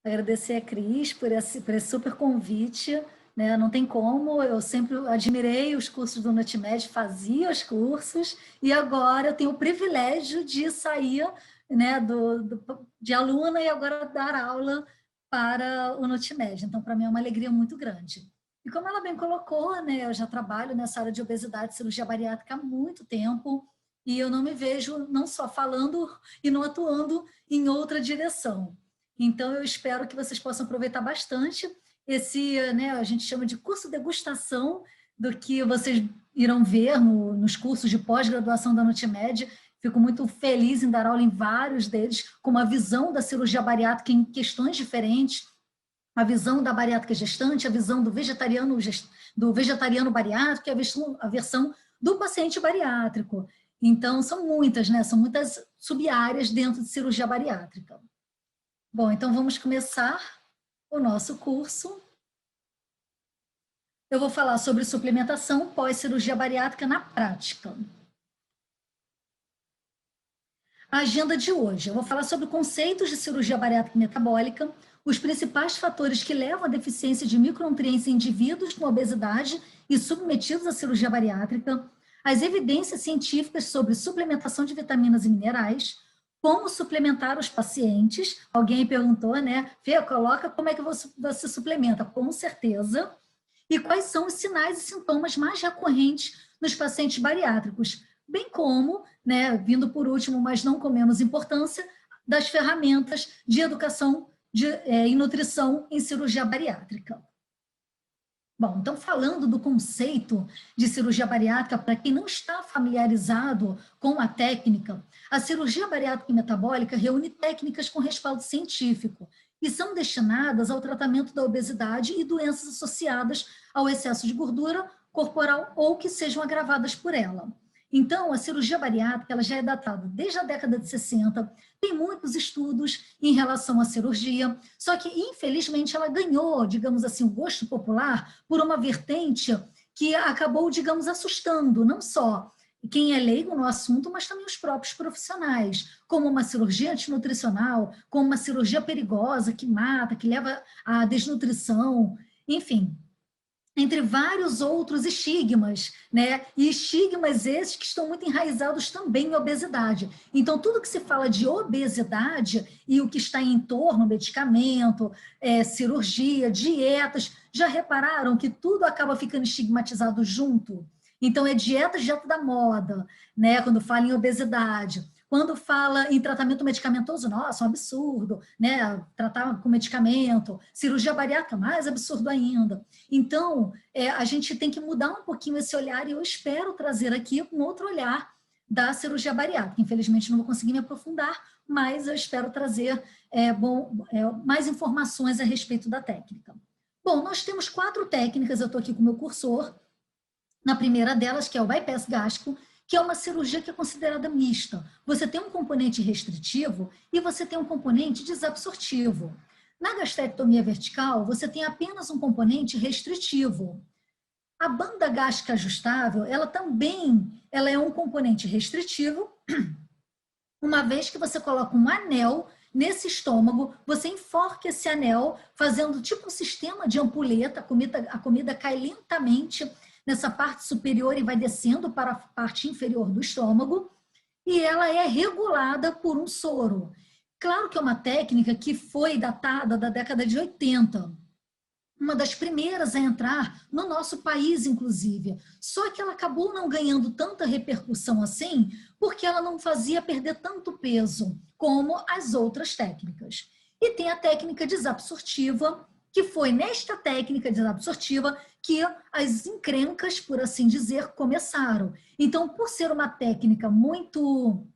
Agradecer a Cris por esse super convite, né? Não tem como, eu sempre admirei os cursos do NUTMED, fazia os cursos, e agora eu tenho o privilégio de sair, né, de aluna e agora dar aula para o NUTMED. Então, para mim é uma alegria muito grande. E como ela bem colocou, né, eu já trabalho nessa área de obesidade e cirurgia bariátrica há muito tempo, e eu não me vejo não só falando e não atuando em outra direção. Então, eu espero que vocês possam aproveitar bastante esse, né, a gente chama de curso degustação do que vocês irão ver nos cursos de pós-graduação da NUTMED. Fico muito feliz em dar aula em vários deles, com uma visão da cirurgia bariátrica em questões diferentes, a visão da bariátrica gestante, a visão do vegetariano bariátrico e a versão do paciente bariátrico. Então, são muitas, né? São muitas sub-áreas dentro de cirurgia bariátrica. Bom, então vamos começar o nosso curso. Eu vou falar sobre suplementação pós-cirurgia bariátrica na prática. A agenda de hoje, eu vou falar sobre conceitos de cirurgia bariátrica metabólica, os principais fatores que levam à deficiência de micronutrientes em indivíduos com obesidade e submetidos à cirurgia bariátrica, as evidências científicas sobre suplementação de vitaminas e minerais, como suplementar os pacientes. Alguém perguntou, né? Fê, coloca como é que você suplementa. Com certeza. E quais são os sinais e sintomas mais recorrentes nos pacientes bariátricos, bem como, né, vindo por último, mas não com menos importância, das ferramentas de educação e nutrição em cirurgia bariátrica. Bom, então falando do conceito de cirurgia bariátrica, para quem não está familiarizado com a técnica, a cirurgia bariátrica e metabólica reúne técnicas com respaldo científico e são destinadas ao tratamento da obesidade e doenças associadas ao excesso de gordura corporal ou que sejam agravadas por ela. Então, a cirurgia bariátrica ela já é datada desde a década de 60, tem muitos estudos em relação à cirurgia, só que, infelizmente, ela ganhou, digamos assim, o gosto popular por uma vertente que acabou, digamos, assustando, não só quem é leigo no assunto, mas também os próprios profissionais, como uma cirurgia antinutricional, como uma cirurgia perigosa que mata, que leva à desnutrição, enfim, entre vários outros estigmas, né? E estigmas esses que estão muito enraizados também em obesidade. Então, tudo que se fala de obesidade e o que está em torno, medicamento, cirurgia, dietas, já repararam que tudo acaba ficando estigmatizado junto? Então, é dieta da moda, né? Quando fala em obesidade. Quando fala em tratamento medicamentoso, nossa, um absurdo, né? Tratar com medicamento, cirurgia bariátrica, mais absurdo ainda. Então, a gente tem que mudar um pouquinho esse olhar e eu espero trazer aqui um outro olhar da cirurgia bariátrica. Infelizmente, não vou conseguir me aprofundar, mas eu espero trazer mais informações a respeito da técnica. Bom, nós temos 4 técnicas, eu estou aqui com o meu cursor, na primeira delas, que é o bypass gástrico, que é uma cirurgia que é considerada mista. Você tem um componente restritivo e você tem um componente desabsortivo. Na gastrectomia vertical, você tem apenas um componente restritivo. A banda gástrica ajustável, ela é um componente restritivo, uma vez que você coloca um anel nesse estômago, você enforca esse anel, fazendo tipo um sistema de ampulheta, a comida cai lentamente nessa parte superior e vai descendo para a parte inferior do estômago, e ela é regulada por um soro. Claro que é uma técnica que foi datada da década de 80, uma das primeiras a entrar no nosso país, inclusive. Só que ela acabou não ganhando tanta repercussão assim, porque ela não fazia perder tanto peso como as outras técnicas. E tem a técnica desabsortiva, que foi nesta técnica desabsortiva que as encrencas, por assim dizer, começaram. Então, por ser uma técnica muito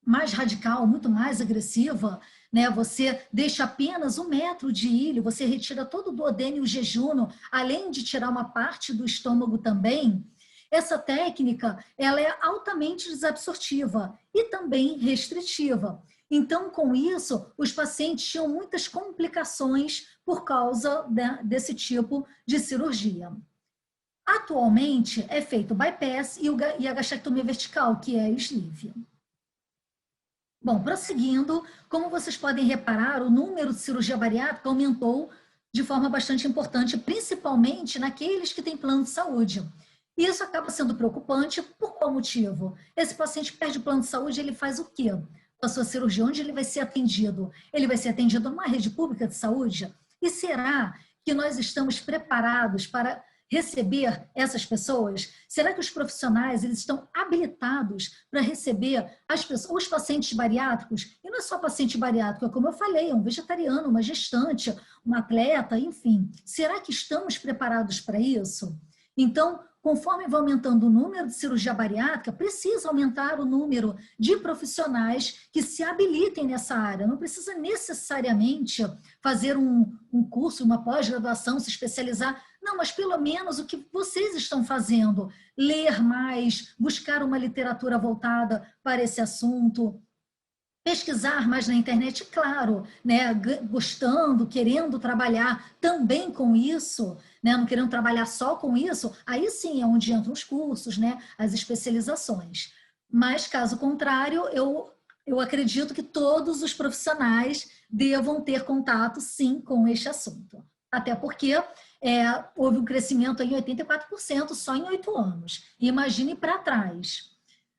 mais radical, muito mais agressiva, né? Você deixa apenas 1 metro de ilho, você retira todo o duodeno e o jejum, além de tirar uma parte do estômago também. Essa técnica, ela é altamente desabsortiva e também restritiva. Então, com isso, os pacientes tinham muitas complicações por causa desse tipo de cirurgia. Atualmente, é feito o bypass e a gastrectomia vertical, que é a sleeve. Bom, prosseguindo, como vocês podem reparar, o número de cirurgia bariátrica aumentou de forma bastante importante, principalmente naqueles que têm plano de saúde. E isso acaba sendo preocupante por qual motivo? Esse paciente perde o plano de saúde, ele faz o quê? Com a sua cirurgia, onde ele vai ser atendido? Ele vai ser atendido numa rede pública de saúde? E será que nós estamos preparados para receber essas pessoas? Será que os profissionais eles estão habilitados para receber os pacientes bariátricos? E não é só paciente bariátrico, é como eu falei, é um vegetariano, uma gestante, um atleta, enfim. Será que estamos preparados para isso? Então, conforme vai aumentando o número de cirurgia bariátrica, precisa aumentar o número de profissionais que se habilitem nessa área. Não precisa necessariamente fazer um curso, uma pós-graduação, se especializar. Não, mas pelo menos o que vocês estão fazendo, ler mais, buscar uma literatura voltada para esse assunto, pesquisar mais na internet, claro, né, gostando, querendo trabalhar também com isso, né, não querendo trabalhar só com isso, aí sim é onde entram os cursos, né, as especializações. Mas, caso contrário, eu acredito que todos os profissionais devam ter contato, sim, com este assunto. Até porque houve um crescimento em 84% só em 8 anos. E imagine para trás.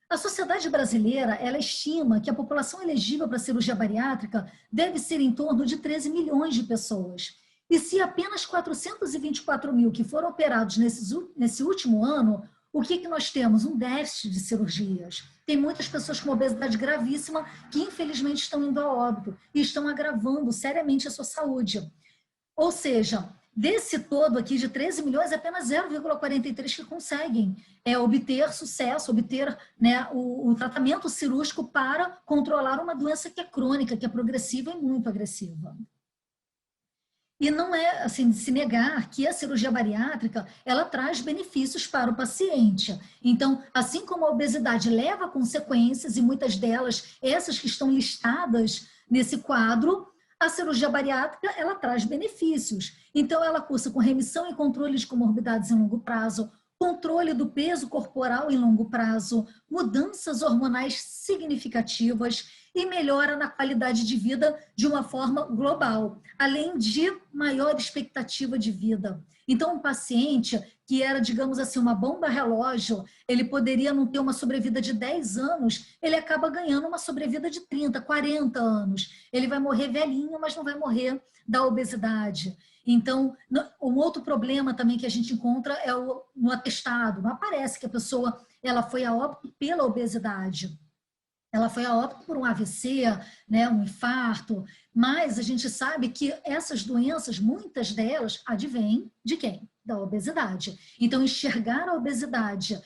A sociedade brasileira, ela estima que a população elegível para cirurgia bariátrica deve ser em torno de 13 milhões de pessoas. E se apenas 424 mil que foram operados nesse último ano, o que nós temos? Um déficit de cirurgias. Tem muitas pessoas com obesidade gravíssima que, infelizmente, estão indo a óbito e estão agravando seriamente a sua saúde. Ou seja, desse todo aqui de 13 milhões, apenas 0,43 que conseguem obter sucesso, obter, né, o tratamento cirúrgico para controlar uma doença que é crônica, que é progressiva e muito agressiva. E não é assim de se negar que a cirurgia bariátrica ela traz benefícios para o paciente. Então, assim como a obesidade leva a consequências, e muitas delas, essas que estão listadas nesse quadro, a cirurgia bariátrica ela traz benefícios. Então, ela cursa com remissão e controle de comorbidades em longo prazo, controle do peso corporal em longo prazo, mudanças hormonais significativas e melhora na qualidade de vida de uma forma global, além de maior expectativa de vida. Então, um paciente que era, digamos assim, uma bomba relógio, ele poderia não ter uma sobrevida de 10 anos, ele acaba ganhando uma sobrevida de 30, 40 anos. Ele vai morrer velhinho, mas não vai morrer da obesidade. Então, um outro problema também que a gente encontra é no atestado. Não aparece que a pessoa ela foi a óbito pela obesidade. Ela foi a óbito por um AVC, né, um infarto, mas a gente sabe que essas doenças, muitas delas, advêm de quem? Da obesidade. Então, enxergar a obesidade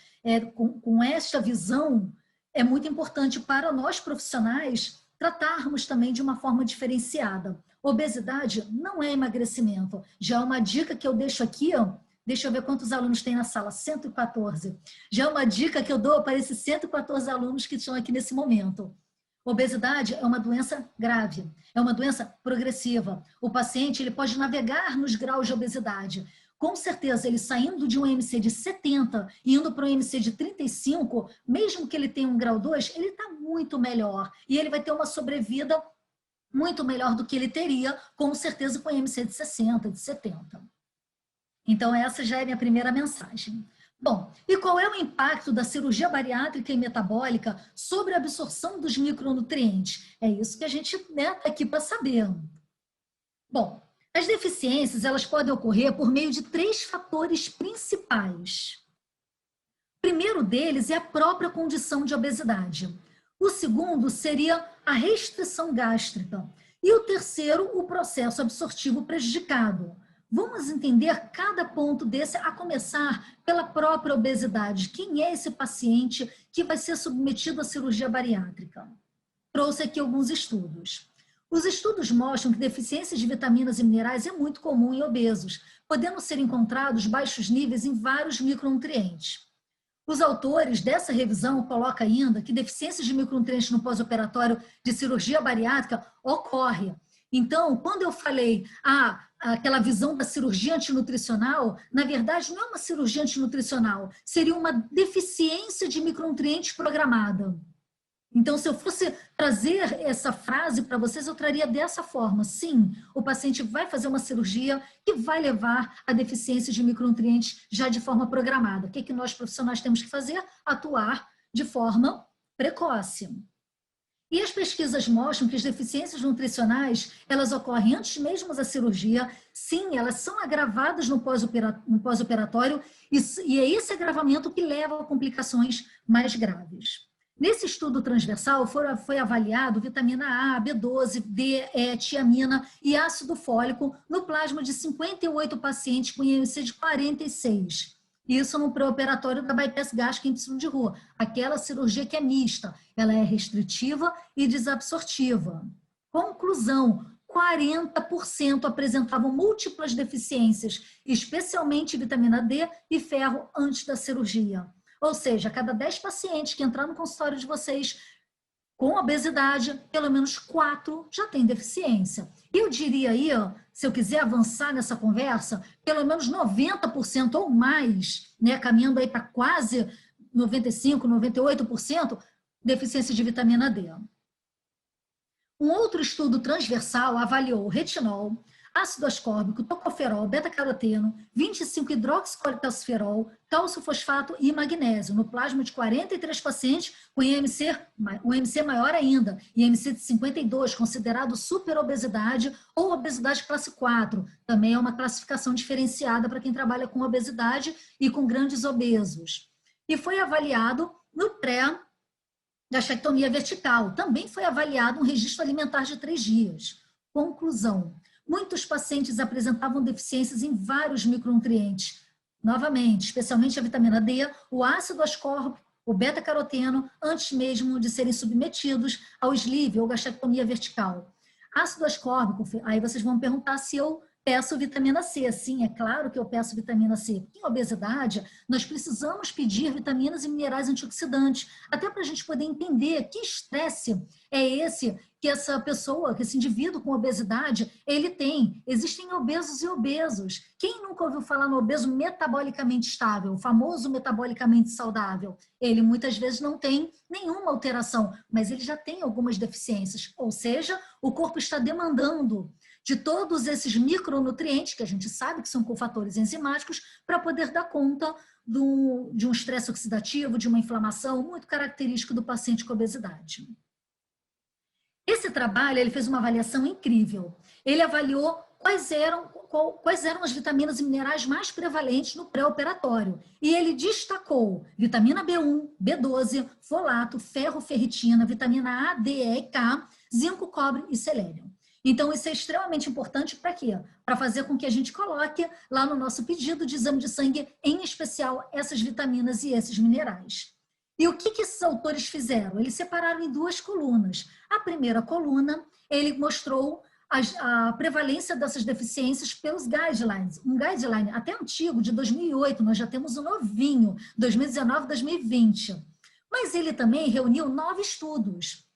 com esta visão é muito importante para nós profissionais tratarmos também de uma forma diferenciada. Obesidade não é emagrecimento. Já é uma dica que eu deixo aqui, ó, deixa eu ver quantos alunos tem na sala, 114. Já é uma dica que eu dou para esses 114 alunos que estão aqui nesse momento. Obesidade é uma doença grave, é uma doença progressiva. O paciente ele pode navegar nos graus de obesidade. Com certeza, ele saindo de um IMC de 70 e indo para um IMC de 35, mesmo que ele tenha um grau 2, ele está muito melhor. E ele vai ter uma sobrevida muito melhor do que ele teria, com certeza, com IMC de 60, de 70. Então, essa já é a minha primeira mensagem. Bom, e qual é o impacto da cirurgia bariátrica e metabólica sobre a absorção dos micronutrientes? É isso que a gente está aqui para saber. Bom, as deficiências elas podem ocorrer por meio de 3 fatores principais. O primeiro deles é a própria condição de obesidade. O segundo seria a restrição gástrica. E o terceiro, o processo absortivo prejudicado. Vamos entender cada ponto desse, a começar pela própria obesidade. Quem é esse paciente que vai ser submetido à cirurgia bariátrica? Trouxe aqui alguns estudos. Os estudos mostram que deficiências de vitaminas e minerais é muito comum em obesos, podendo ser encontrados baixos níveis em vários micronutrientes. Os autores dessa revisão colocam ainda que deficiências de micronutrientes no pós-operatório de cirurgia bariátrica ocorre. Então, quando eu falei aquela visão da cirurgia antinutricional, na verdade não é uma cirurgia antinutricional, seria uma deficiência de micronutrientes programada. Então, se eu fosse trazer essa frase para vocês, eu traria dessa forma. Sim, o paciente vai fazer uma cirurgia que vai levar a deficiência de micronutrientes já de forma programada. O que, que nós profissionais temos que fazer? Atuar de forma precoce. E as pesquisas mostram que as deficiências nutricionais, elas ocorrem antes mesmo da cirurgia. Sim, elas são agravadas no pós-operatório e é esse agravamento que leva a complicações mais graves. Nesse estudo transversal foi avaliado vitamina A, B12, D, E, tiamina e ácido fólico no plasma de 58 pacientes com IMC de 46. Isso no pré-operatório da bypass gástrica em Y de rua, aquela cirurgia que é mista, ela é restritiva e desabsortiva. Conclusão, 40% apresentavam múltiplas deficiências, especialmente vitamina D e ferro antes da cirurgia. Ou seja, a cada 10 pacientes que entrar no consultório de vocês com obesidade, pelo menos 4 já têm deficiência. Eu diria aí, se eu quiser avançar nessa conversa, pelo menos 90% ou mais, né, caminhando aí para quase 95%, 98%, deficiência de vitamina D. Um outro estudo transversal avaliou retinol, ácido ascórbico, tocoferol, beta-caroteno, 25-hidroxicalciferol, cálcio fosfato e magnésio, no plasma de 43 pacientes com IMC maior ainda, IMC de 52, considerado superobesidade ou obesidade classe 4. Também é uma classificação diferenciada para quem trabalha com obesidade e com grandes obesos. E foi avaliado no pré-gastrectomia vertical. Também foi avaliado um registro alimentar de 3 dias. Conclusão. Muitos pacientes apresentavam deficiências em vários micronutrientes. Novamente, especialmente a vitamina D, o ácido ascórbico, o beta-caroteno, antes mesmo de serem submetidos ao sleeve ou gastrectomia vertical. Ácido ascórbico, aí vocês vão perguntar se eu peço vitamina C. Sim, é claro que eu peço vitamina C. Em obesidade, nós precisamos pedir vitaminas e minerais antioxidantes, até para a gente poder entender que estresse é esse que essa pessoa, que esse indivíduo com obesidade, ele tem. Existem obesos e obesos. Quem nunca ouviu falar no obeso metabolicamente estável, o famoso metabolicamente saudável? Ele muitas vezes não tem nenhuma alteração, mas ele já tem algumas deficiências. Ou seja, o corpo está demandando de todos esses micronutrientes, que a gente sabe que são cofatores enzimáticos, para poder dar conta de um estresse oxidativo, de uma inflamação muito característico do paciente com obesidade. Esse trabalho, ele fez uma avaliação incrível. Ele avaliou quais eram as vitaminas e minerais mais prevalentes no pré-operatório. E ele destacou vitamina B1, B12, folato, ferro, ferritina, vitamina A, D, E e K, zinco, cobre e selênio. Então, isso é extremamente importante para quê? Para fazer com que a gente coloque lá no nosso pedido de exame de sangue, em especial, essas vitaminas e esses minerais. E o que esses autores fizeram? Eles separaram em 2 colunas. A primeira coluna, ele mostrou a prevalência dessas deficiências pelos guidelines. Um guideline até antigo, de 2008, nós já temos um novinho, 2019, 2020. Mas ele também reuniu 9 estudos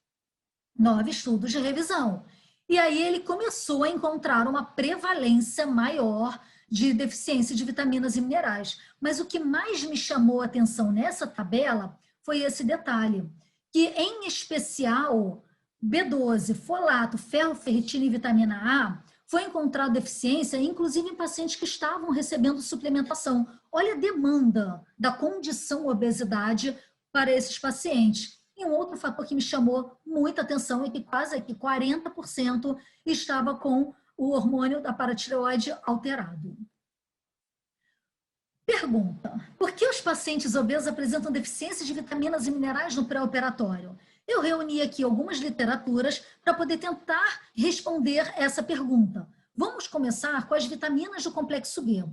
de revisão. E aí ele começou a encontrar uma prevalência maior de deficiência de vitaminas e minerais. Mas o que mais me chamou a atenção nessa tabela foi esse detalhe, que em especial B12, folato, ferro, ferritina e vitamina A, foi encontrada deficiência, inclusive em pacientes que estavam recebendo suplementação. Olha a demanda da condição obesidade para esses pacientes. E um outro fator que me chamou muita atenção é que quase 40% estava com o hormônio da paratireoide alterado. Pergunta: por que os pacientes obesos apresentam deficiência de vitaminas e minerais no pré-operatório? Eu reuni aqui algumas literaturas para poder tentar responder essa pergunta. Vamos começar com as vitaminas do complexo B.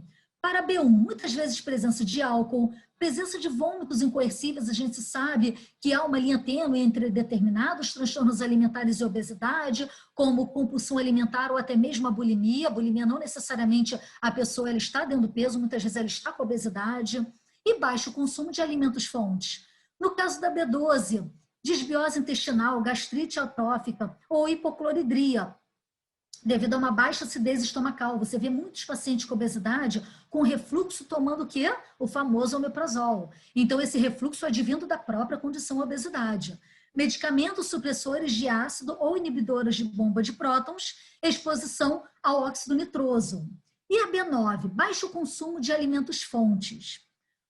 Para B1, muitas vezes presença de álcool, presença de vômitos incoercíveis. A gente sabe que há uma linha tênue entre determinados transtornos alimentares e obesidade, como compulsão alimentar ou até mesmo a bulimia. A bulimia não necessariamente a pessoa ela está dentro do peso, muitas vezes ela está com obesidade. E baixo consumo de alimentos fontes. No caso da B12, disbiose intestinal, gastrite atrófica ou hipocloridria, devido a uma baixa acidez estomacal. Você vê muitos pacientes com obesidade com refluxo tomando o quê? O famoso omeprazol. Então, esse refluxo é advindo da própria condição obesidade. medicamentos supressores de ácido ou inibidores de bomba de prótons, exposição ao óxido nitroso. E a B9, baixo consumo de alimentos fontes.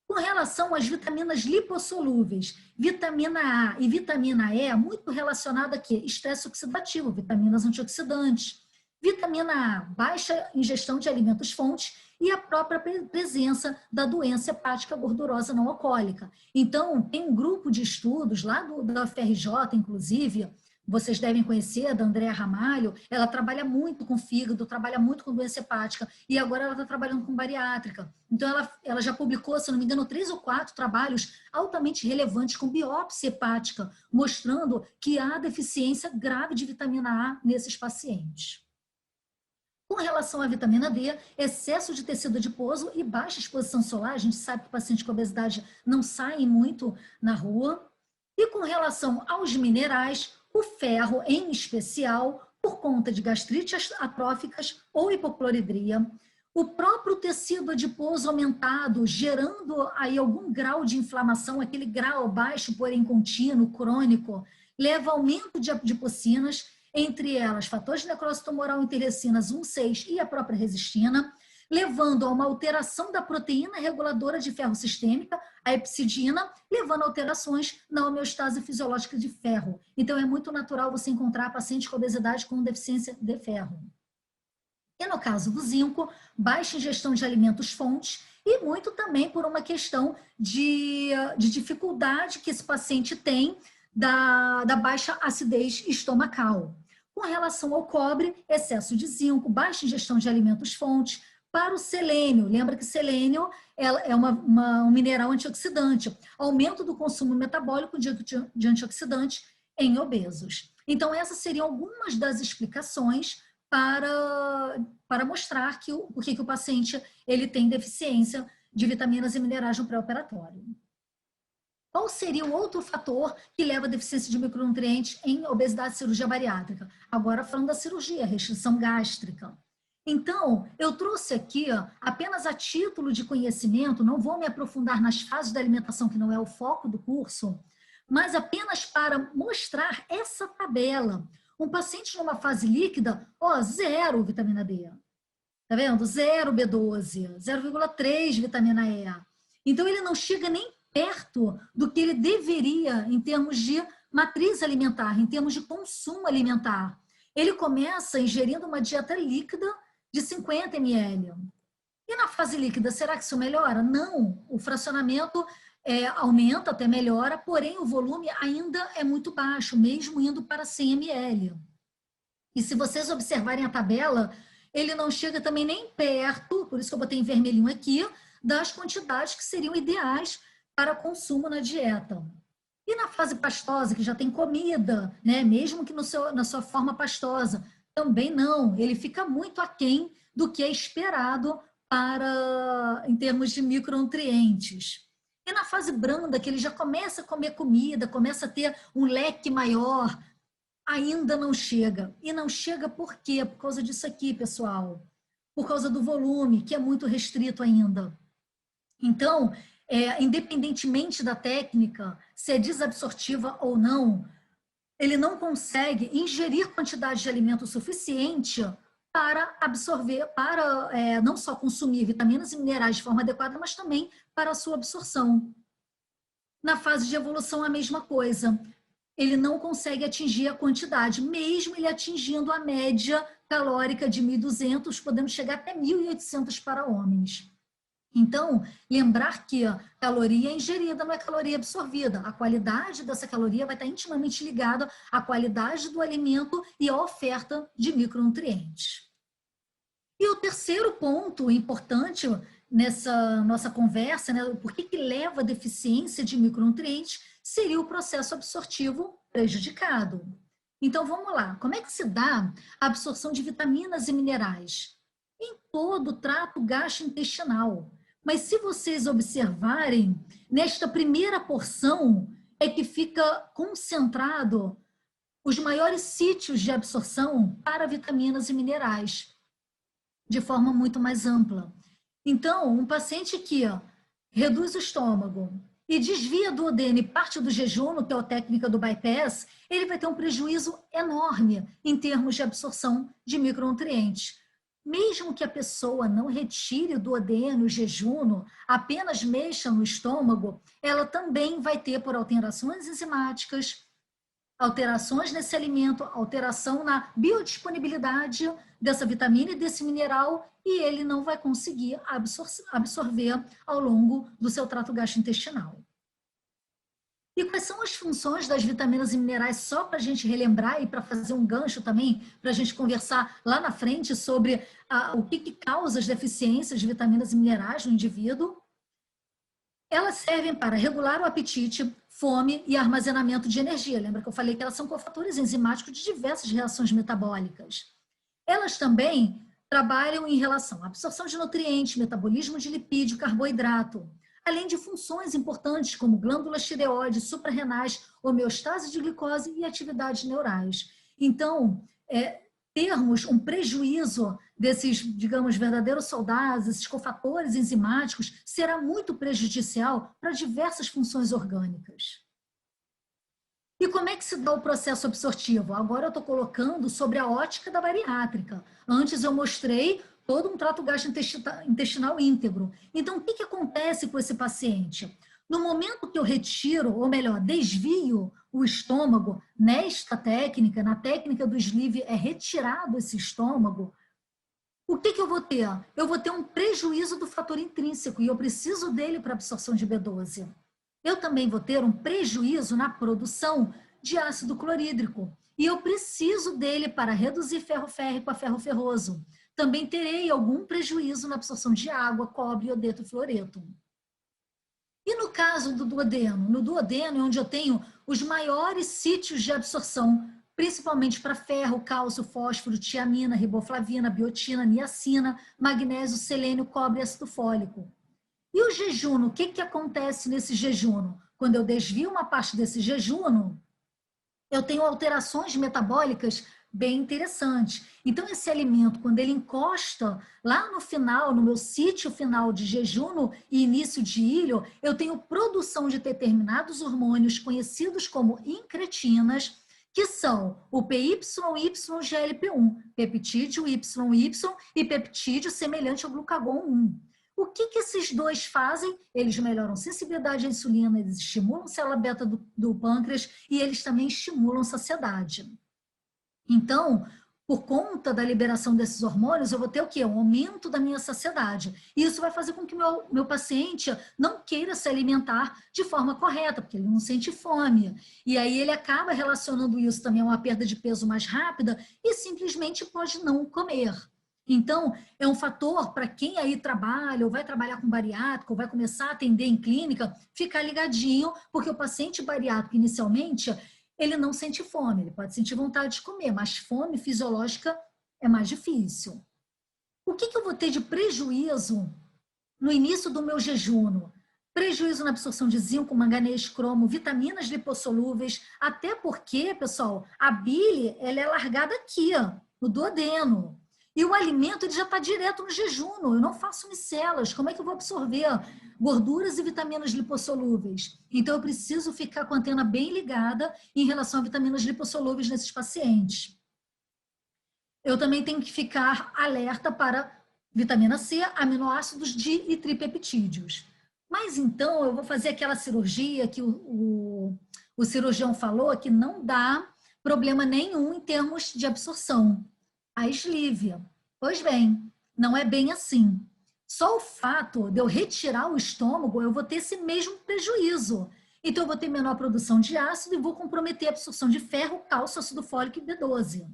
Com relação às vitaminas lipossolúveis, vitamina A e vitamina E, muito relacionado aqui, estresse oxidativo, vitaminas antioxidantes. Vitamina A, baixa ingestão de alimentos fontes e a própria presença da doença hepática gordurosa não alcoólica. Então, tem um grupo de estudos lá da UFRJ, inclusive, vocês devem conhecer, da Andréa Ramalho, ela trabalha muito com fígado, trabalha muito com doença hepática, e agora ela está trabalhando com bariátrica. Então, ela já publicou, se não me engano, 3 ou 4 trabalhos altamente relevantes com biópsia hepática, mostrando que há deficiência grave de vitamina A nesses pacientes. Com relação à vitamina D, excesso de tecido adiposo e baixa exposição solar, a gente sabe que pacientes com obesidade não saem muito na rua. E com relação aos minerais, o ferro em especial, por conta de gastrites atróficas ou hipocloridria, o próprio tecido adiposo aumentado, gerando aí algum grau de inflamação, aquele grau baixo, porém contínuo, crônico, leva ao aumento de adipocinas, entre elas fatores de necrose tumoral, interleucinas 1, 6 e a própria resistina, levando a uma alteração da proteína reguladora de ferro sistêmica, a hepcidina, levando a alterações na homeostase fisiológica de ferro. Então, é muito natural você encontrar pacientes com obesidade com deficiência de ferro. E no caso do zinco, baixa ingestão de alimentos fontes e muito também por uma questão de dificuldade que esse paciente tem da baixa acidez estomacal. Com relação ao cobre, excesso de zinco, baixa ingestão de alimentos fontes. Para o selênio, lembra que selênio é um mineral antioxidante, aumento do consumo metabólico de antioxidantes em obesos. Então, essas seriam algumas das explicações para mostrar por que o paciente ele tem deficiência de vitaminas e minerais no pré-operatório. Qual seria o outro fator que leva à deficiência de micronutrientes em obesidade e cirurgia bariátrica? Agora falando da cirurgia, restrição gástrica. Então, eu trouxe aqui apenas a título de conhecimento, não vou me aprofundar nas fases da alimentação, que não é o foco do curso, mas apenas para mostrar essa tabela. Um paciente numa fase líquida, 0 vitamina D. Tá vendo? 0 B12, 0,3 vitamina E. Então, ele não chega nem perto do que ele deveria em termos de matriz alimentar, em termos de consumo alimentar. Ele começa ingerindo uma dieta líquida de 50 ml. E na fase líquida, será que isso melhora? Não, o fracionamento aumenta, até melhora, porém o volume ainda é muito baixo, mesmo indo para 100 ml. E se vocês observarem a tabela, ele não chega também nem perto, por isso que eu botei em vermelhinho aqui, das quantidades que seriam ideais para consumo na dieta. E na fase pastosa, que já tem comida, né, mesmo que na sua forma pastosa, também não, ele fica muito aquém do que é esperado em termos de micronutrientes. E na fase branda, que ele já começa a comer comida, começa a ter um leque maior, ainda não chega. E não chega por quê? Por causa disso aqui, pessoal. Por causa do volume, que é muito restrito ainda. Então, independentemente da técnica, se é desabsortiva ou não, ele não consegue ingerir quantidade de alimento suficiente para absorver, para não só consumir vitaminas e minerais de forma adequada, mas também para a sua absorção. Na fase de evolução, a mesma coisa. Ele não consegue atingir a quantidade, mesmo ele atingindo a média calórica de 1.200, podemos chegar até 1.800 para homens. Então, lembrar que a caloria ingerida não é caloria absorvida. A qualidade dessa caloria vai estar intimamente ligada à qualidade do alimento e à oferta de micronutrientes. E o terceiro ponto importante nessa nossa conversa, né, por que leva à deficiência de micronutrientes, seria o processo absortivo prejudicado. Então, vamos lá. Como é que se dá a absorção de vitaminas e minerais? Em todo o trato gastrointestinal. Mas se vocês observarem, nesta primeira porção é que fica concentrado os maiores sítios de absorção para vitaminas e minerais, de forma muito mais ampla. Então, um paciente que reduz o estômago, e desvia do duodeno e parte do jejum, que é a técnica do bypass, ele vai ter um prejuízo enorme em termos de absorção de micronutrientes. Mesmo que a pessoa não retire o duodeno, o jejum, apenas mexa no estômago, ela também vai ter, por alterações enzimáticas, alterações nesse alimento, alteração na biodisponibilidade dessa vitamina e desse mineral, e ele não vai conseguir absorver ao longo do seu trato gastrointestinal. E quais são as funções das vitaminas e minerais, só para a gente relembrar e para fazer um gancho também, para a gente conversar lá na frente sobre o que causa as deficiências de vitaminas e minerais no indivíduo? Elas servem para regular o apetite, fome e armazenamento de energia. Lembra que eu falei que elas são cofatores enzimáticos de diversas reações metabólicas. Elas também trabalham em relação à absorção de nutrientes, metabolismo de lipídio, carboidrato, além de funções importantes como glândulas tireoides, suprarrenais, homeostase de glicose e atividades neurais. Então, termos um prejuízo desses, digamos, verdadeiros soldados, esses cofatores enzimáticos, será muito prejudicial para diversas funções orgânicas. E como é que se dá o processo absortivo? Agora eu estou colocando sobre a ótica da bariátrica. Antes eu mostrei todo um trato gastrointestinal íntegro. Então, o que acontece com esse paciente? No momento que eu retiro, ou melhor, desvio o estômago nesta técnica, na técnica do sleeve é retirado esse estômago, o que eu vou ter? Eu vou ter um prejuízo do fator intrínseco e eu preciso dele para absorção de B12. Eu também vou ter um prejuízo na produção de ácido clorídrico e eu preciso dele para reduzir ferro férrico a ferro ferroso. Também terei algum prejuízo na absorção de água, cobre, iodeto e fluoreto. E no caso do duodeno? No duodeno é onde eu tenho os maiores sítios de absorção, principalmente para ferro, cálcio, fósforo, tiamina, riboflavina, biotina, niacina, magnésio, selênio, cobre e ácido fólico. E o jejum, o que acontece nesse jejum? Quando eu desvio uma parte desse jejum, eu tenho alterações metabólicas bem interessantes. Então, esse alimento, quando ele encosta lá no final, no meu sítio final de jejum e início de ilho, eu tenho produção de determinados hormônios conhecidos como incretinas, que são o PYY-GLP-1, peptídeo YY e peptídeo semelhante ao glucagon 1. O que esses dois fazem? Eles melhoram a sensibilidade à insulina, eles estimulam a célula beta do pâncreas e eles também estimulam a saciedade. Então, por conta da liberação desses hormônios, eu vou ter o quê? Um aumento da minha saciedade. E isso vai fazer com que meu paciente não queira se alimentar de forma correta, porque ele não sente fome. E aí ele acaba relacionando isso também a uma perda de peso mais rápida e simplesmente pode não comer. Então, é um fator para quem aí trabalha, ou vai trabalhar com bariátrico, ou vai começar a atender em clínica, ficar ligadinho, porque o paciente bariátrico, inicialmente, ele não sente fome, ele pode sentir vontade de comer, mas fome fisiológica é mais difícil. O que eu vou ter de prejuízo no início do meu jejum? Prejuízo na absorção de zinco, manganês, cromo, vitaminas lipossolúveis, até porque, pessoal, a bile ela é largada aqui, ó, no duodeno. E o alimento ele já está direto no jejum, eu não faço micelas, como é que eu vou absorver gorduras e vitaminas lipossolúveis? Então, eu preciso ficar com a antena bem ligada em relação a vitaminas lipossolúveis nesses pacientes. Eu também tenho que ficar alerta para vitamina C, aminoácidos e tripeptídeos. Mas então, eu vou fazer aquela cirurgia que o cirurgião falou que não dá problema nenhum em termos de absorção. A sleeve. Pois bem, não é bem assim. Só o fato de eu retirar o estômago, eu vou ter esse mesmo prejuízo. Então, eu vou ter menor produção de ácido e vou comprometer a absorção de ferro, cálcio, ácido fólico e B12.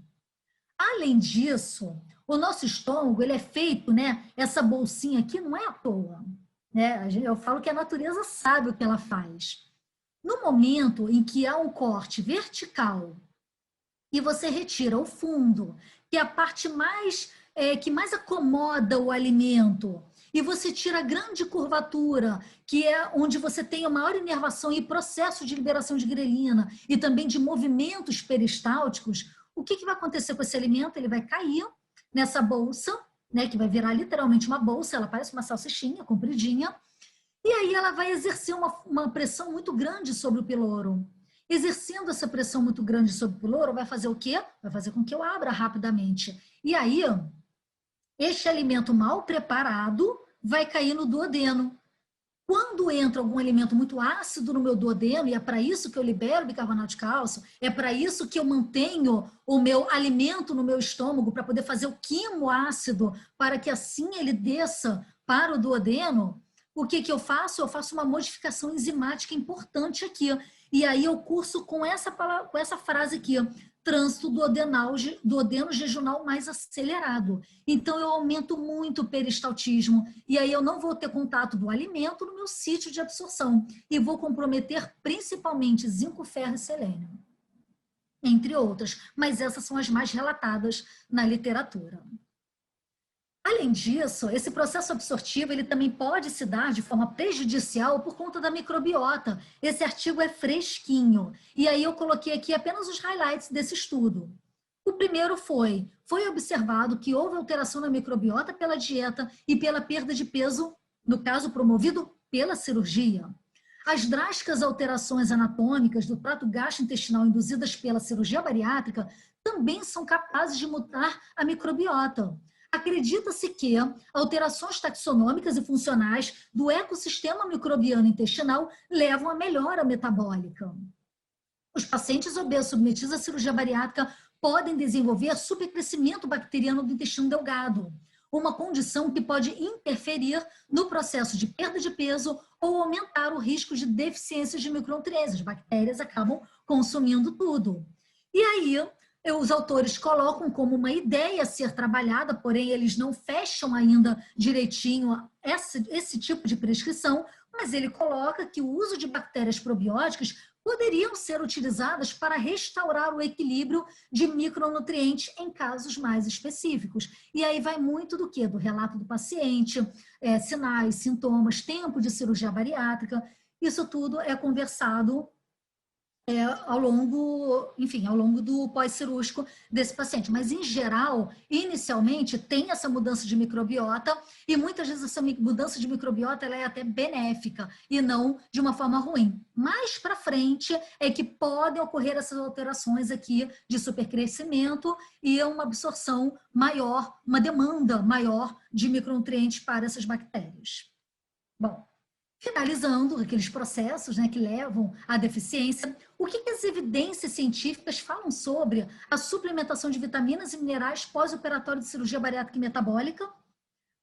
Além disso, o nosso estômago, ele é feito, né? Essa bolsinha aqui não é à toa. Né? Eu falo que a natureza sabe o que ela faz. No momento em que há um corte vertical e você retira o fundo, que é a parte que mais acomoda o alimento, e você tira a grande curvatura, que é onde você tem a maior inervação e processo de liberação de grelina, e também de movimentos peristálticos, o que vai acontecer com esse alimento? Ele vai cair nessa bolsa, né, que vai virar literalmente uma bolsa, ela parece uma salsichinha compridinha, E aí ela vai exercer uma pressão muito grande sobre o piloro. Exercendo essa pressão muito grande sobre o piloro, vai fazer o quê? Vai fazer com que eu abra rapidamente. E aí, este alimento mal preparado vai cair no duodeno. Quando entra algum alimento muito ácido no meu duodeno, e é para isso que eu libero bicarbonato de cálcio, é para isso que eu mantenho o meu alimento no meu estômago, para poder fazer o quimo ácido, para que assim ele desça para o duodeno, o que eu faço? Eu faço uma modificação enzimática importante aqui. E aí eu curso com essa frase aqui, trânsito duodeno jejunal mais acelerado. Então, eu aumento muito o peristaltismo, e aí eu não vou ter contato do alimento no meu sítio de absorção, e vou comprometer principalmente zinco, ferro e selênio, entre outras, mas essas são as mais relatadas na literatura. Além disso, esse processo absortivo ele também pode se dar de forma prejudicial por conta da microbiota. Esse artigo é fresquinho. E aí eu coloquei aqui apenas os highlights desse estudo. O primeiro foi observado que houve alteração na microbiota pela dieta e pela perda de peso, no caso promovido pela cirurgia. As drásticas alterações anatômicas do trato gastrointestinal induzidas pela cirurgia bariátrica também são capazes de mudar a microbiota. Acredita-se que alterações taxonômicas e funcionais do ecossistema microbiano intestinal levam à melhora metabólica. Os pacientes obesos submetidos à cirurgia bariátrica podem desenvolver supercrescimento bacteriano do intestino delgado, uma condição que pode interferir no processo de perda de peso ou aumentar o risco de deficiências de micronutrientes. As bactérias acabam consumindo tudo. E aí, os autores colocam como uma ideia a ser trabalhada, porém eles não fecham ainda direitinho esse tipo de prescrição, mas ele coloca que o uso de bactérias probióticas poderiam ser utilizadas para restaurar o equilíbrio de micronutrientes em casos mais específicos. E aí vai muito do quê? Do relato do paciente, sinais, sintomas, tempo de cirurgia bariátrica, isso tudo é conversado ao longo do pós-cirúrgico desse paciente. Mas, em geral, inicialmente, tem essa mudança de microbiota e muitas vezes essa mudança de microbiota ela é até benéfica e não de uma forma ruim. Mais para frente é que podem ocorrer essas alterações aqui de supercrescimento e uma absorção maior, uma demanda maior de micronutrientes para essas bactérias. Bom, finalizando aqueles processos, né, que levam à deficiência, o que as evidências científicas falam sobre a suplementação de vitaminas e minerais pós-operatório de cirurgia bariátrica e metabólica?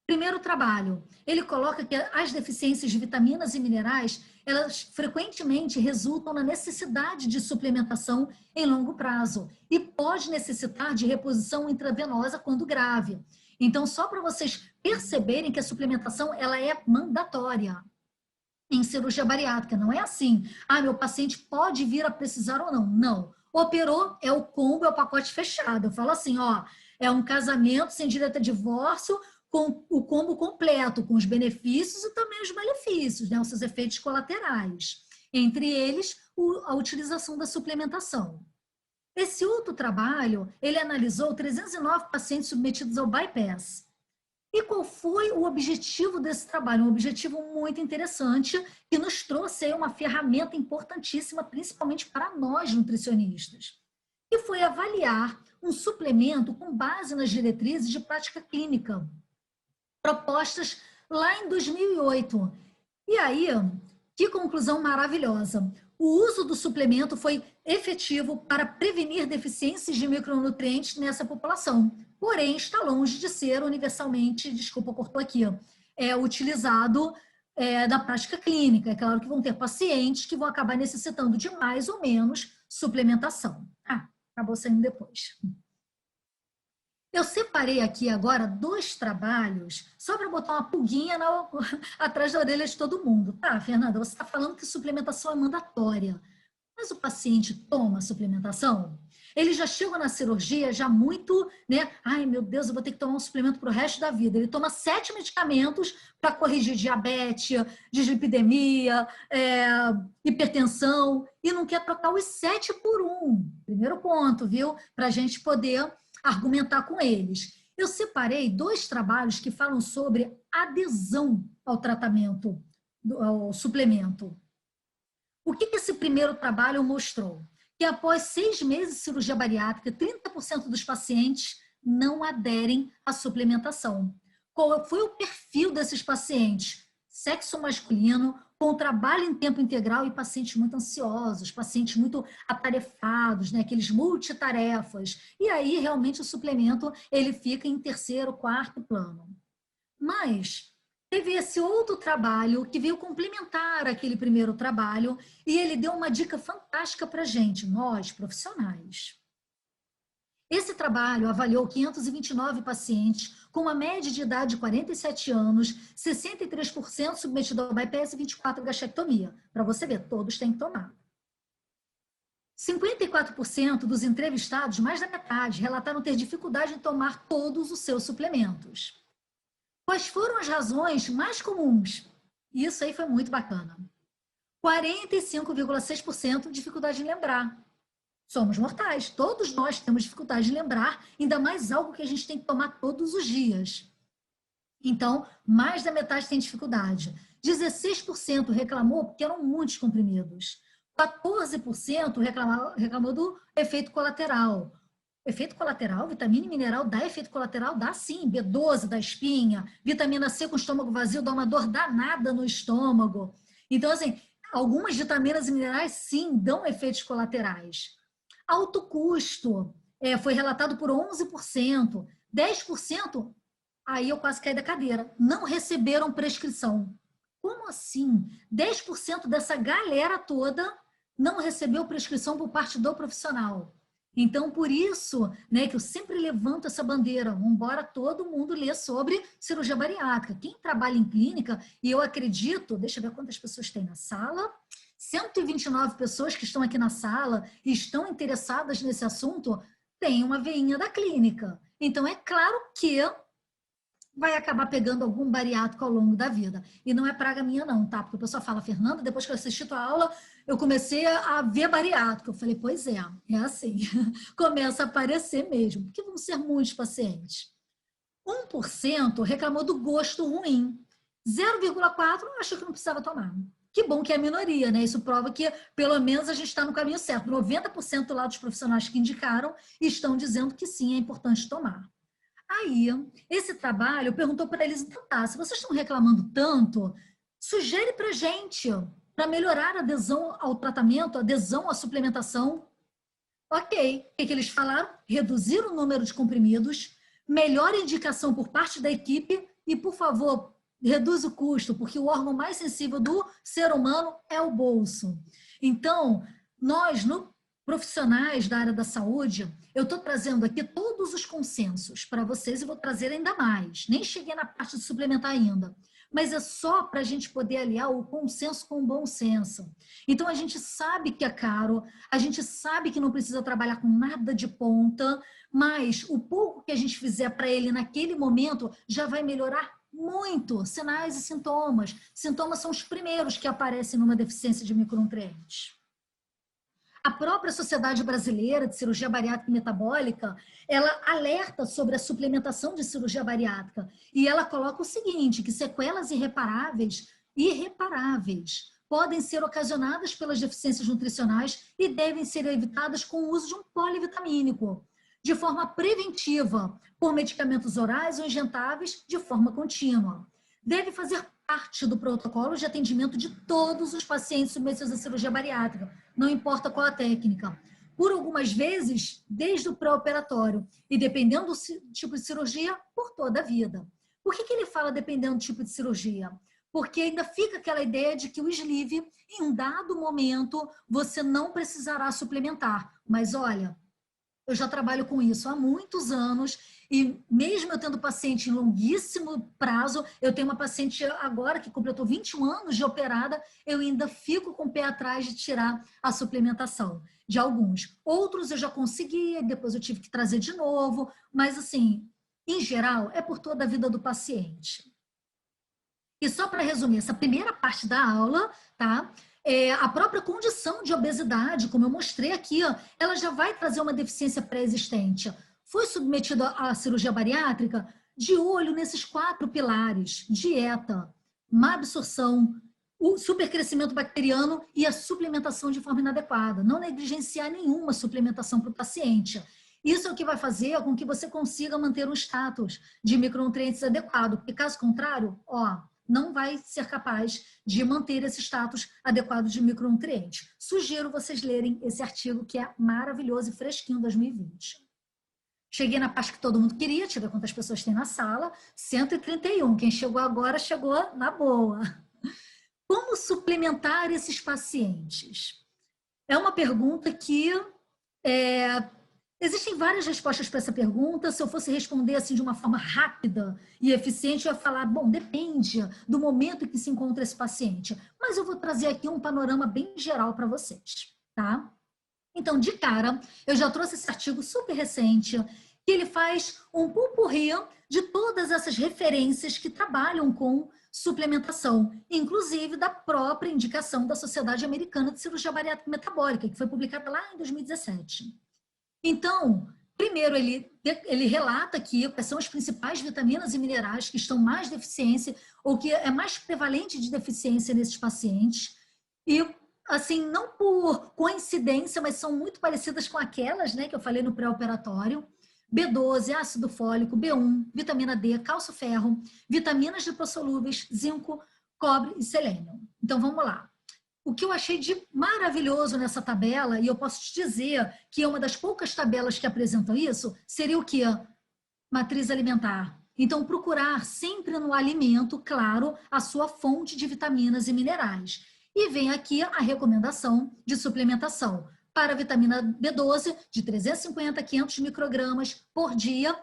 Primeiro trabalho, ele coloca que as deficiências de vitaminas e minerais, elas frequentemente resultam na necessidade de suplementação em longo prazo e pode necessitar de reposição intravenosa quando grave. Então, só para vocês perceberem que a suplementação ela é mandatória em cirurgia bariátrica, não é assim. Meu paciente pode vir a precisar ou não. Não. Operou, é o combo, é o pacote fechado. Eu falo assim, é um casamento sem direito a divórcio, com o combo completo, com os benefícios e também os malefícios, né, os seus efeitos colaterais. Entre eles, a utilização da suplementação. Esse outro trabalho, ele analisou 309 pacientes submetidos ao bypass. E qual foi o objetivo desse trabalho? Um objetivo muito interessante que nos trouxe aí uma ferramenta importantíssima, principalmente para nós nutricionistas, que foi avaliar um suplemento com base nas diretrizes de prática clínica, propostas lá em 2008. E aí, que conclusão maravilhosa! O uso do suplemento foi efetivo para prevenir deficiências de micronutrientes nessa população, porém está longe de ser universalmente, desculpa, cortou aqui, utilizado na prática clínica. É claro que vão ter pacientes que vão acabar necessitando de mais ou menos suplementação. Acabou saindo depois. Eu separei aqui agora 2 trabalhos, só para botar uma pulguinha atrás da orelha de todo mundo. Tá, Fernanda, você está falando que suplementação é mandatória, mas o paciente toma suplementação? Ele já chega na cirurgia já muito, né? Ai, meu Deus, eu vou ter que tomar um suplemento para o resto da vida. Ele toma 7 medicamentos para corrigir diabetes, dislipidemia, hipertensão, e não quer trocar os 7 por um. Primeiro ponto, viu? Para a gente poder argumentar com eles. Eu separei 2 trabalhos que falam sobre adesão ao tratamento ao suplemento. O que esse primeiro trabalho mostrou? Que após 6 meses de cirurgia bariátrica, 30% dos pacientes não aderem à suplementação. Qual foi o perfil desses pacientes? Sexo masculino, com trabalho em tempo integral e pacientes muito ansiosos, pacientes muito atarefados, né? Aqueles multitarefas. E aí, realmente, o suplemento ele fica em terceiro, quarto plano. Mas teve esse outro trabalho que veio complementar aquele primeiro trabalho e ele deu uma dica fantástica para a gente, nós, profissionais. Esse trabalho avaliou 529 pacientes com uma média de idade de 47 anos, 63% submetido ao bypass e 24% à gastrectomia. Para você ver, todos têm que tomar. 54% dos entrevistados, mais da metade, relataram ter dificuldade em tomar todos os seus suplementos. Quais foram as razões mais comuns? Isso aí foi muito bacana. 45,6% dificuldade em lembrar. Somos mortais, todos nós temos dificuldade de lembrar, ainda mais algo que a gente tem que tomar todos os dias. Então, mais da metade tem dificuldade. 16% reclamou porque eram muitos comprimidos. 14% reclamou do efeito colateral. Efeito colateral, vitamina e mineral dá efeito colateral? Dá sim, B12 da espinha, vitamina C com estômago vazio dá uma dor danada no estômago. Então, assim, algumas vitaminas e minerais sim dão efeitos colaterais. Alto custo, foi relatado por 11%, 10%, aí eu quase caí da cadeira, não receberam prescrição. Como assim? 10% dessa galera toda não recebeu prescrição por parte do profissional. Então, por isso, né, que eu sempre levanto essa bandeira, vamos embora todo mundo ler sobre cirurgia bariátrica. Quem trabalha em clínica, e eu acredito, deixa eu ver quantas pessoas tem na sala, 129 pessoas que estão aqui na sala e estão interessadas nesse assunto, tem uma veinha da clínica. Então, é claro que vai acabar pegando algum bariátrico ao longo da vida. E não é praga minha não, tá? Porque o pessoal fala, Fernanda, depois que eu assisti tua aula, eu comecei a ver bariátrico. Eu falei, pois é assim. Começa a aparecer mesmo, porque vão ser muitos pacientes. 1% reclamou do gosto ruim. 0,4% achou que não precisava tomar. Que bom que é a minoria, né? Isso prova que, pelo menos, a gente está no caminho certo. 90% lá dos profissionais que indicaram estão dizendo que sim, é importante tomar. Aí, esse trabalho perguntou para eles, então tá, se vocês estão reclamando tanto, sugere para a gente, para melhorar a adesão ao tratamento, a adesão à suplementação. Ok, o que eles falaram? Reduzir o número de comprimidos, melhor indicação por parte da equipe e, por favor, reduz o custo, porque o órgão mais sensível do ser humano é o bolso. Então, nós, profissionais da área da saúde, eu estou trazendo aqui todos os consensos para vocês e vou trazer ainda mais. Nem cheguei na parte de suplementar ainda. Mas é só para a gente poder aliar o consenso com o bom senso. Então, a gente sabe que é caro, a gente sabe que não precisa trabalhar com nada de ponta, mas o pouco que a gente fizer para ele naquele momento já vai melhorar muito sinais e sintomas. Sintomas são os primeiros que aparecem numa deficiência de micronutrientes. A própria Sociedade Brasileira de Cirurgia Bariátrica e Metabólica, ela alerta sobre a suplementação de cirurgia bariátrica e ela coloca o seguinte, que sequelas irreparáveis podem ser ocasionadas pelas deficiências nutricionais e devem ser evitadas com o uso de um polivitamínico, de forma preventiva, por medicamentos orais ou injetáveis de forma contínua. Deve fazer parte do protocolo de atendimento de todos os pacientes submetidos à cirurgia bariátrica, não importa qual a técnica. Por algumas vezes, desde o pré-operatório, e dependendo do tipo de cirurgia, por toda a vida. Por que ele fala dependendo do tipo de cirurgia? Porque ainda fica aquela ideia de que o sleeve, em um dado momento, você não precisará suplementar. Mas olha, eu já trabalho com isso há muitos anos e mesmo eu tendo paciente em longuíssimo prazo, eu tenho uma paciente agora que completou 21 anos de operada, eu ainda fico com o pé atrás de tirar a suplementação de alguns. Outros eu já consegui, depois eu tive que trazer de novo, mas assim, em geral, é por toda a vida do paciente. E só para resumir, essa primeira parte da aula, tá? A própria condição de obesidade, como eu mostrei aqui, ó, ela já vai trazer uma deficiência pré-existente. Foi submetido à cirurgia bariátrica de olho nesses 4 pilares: dieta, má absorção, o supercrescimento bacteriano e a suplementação de forma inadequada. Não negligenciar nenhuma suplementação para o paciente. Isso é o que vai fazer com que você consiga manter um status de micronutrientes adequado, porque caso contrário, não vai ser capaz de manter esse status adequado de micronutrientes. Sugiro vocês lerem esse artigo que é maravilhoso e fresquinho, 2020. Cheguei na parte que todo mundo queria, deixa eu ver quantas pessoas tem na sala, 131. Quem chegou agora, chegou na boa. Como suplementar esses pacientes? É uma pergunta que existem várias respostas para essa pergunta. Se eu fosse responder assim de uma forma rápida e eficiente, eu ia falar, bom, depende do momento em que se encontra esse paciente. Mas eu vou trazer aqui um panorama bem geral para vocês, tá? Então, de cara, eu já trouxe esse artigo super recente, que ele faz um pupurri de todas essas referências que trabalham com suplementação, inclusive da própria indicação da Sociedade Americana de Cirurgia Bariátrica e Metabólica, que foi publicada lá em 2017. Então, primeiro, ele relata aqui quais são as principais vitaminas e minerais que estão mais deficiência, ou que é mais prevalente de deficiência nesses pacientes, e assim, não por coincidência, mas são muito parecidas com aquelas, né, que eu falei no pré-operatório. B12, ácido fólico, B1, vitamina D, cálcio, ferro, vitaminas lipossolúveis, zinco, cobre e selênio. Então, vamos lá. O que eu achei de maravilhoso nessa tabela, e eu posso te dizer que é uma das poucas tabelas que apresentam isso, seria o quê? Matriz alimentar. Então, procurar sempre no alimento, claro, a sua fonte de vitaminas e minerais. E vem aqui a recomendação de suplementação para a vitamina B12 de 350 a 500 microgramas por dia,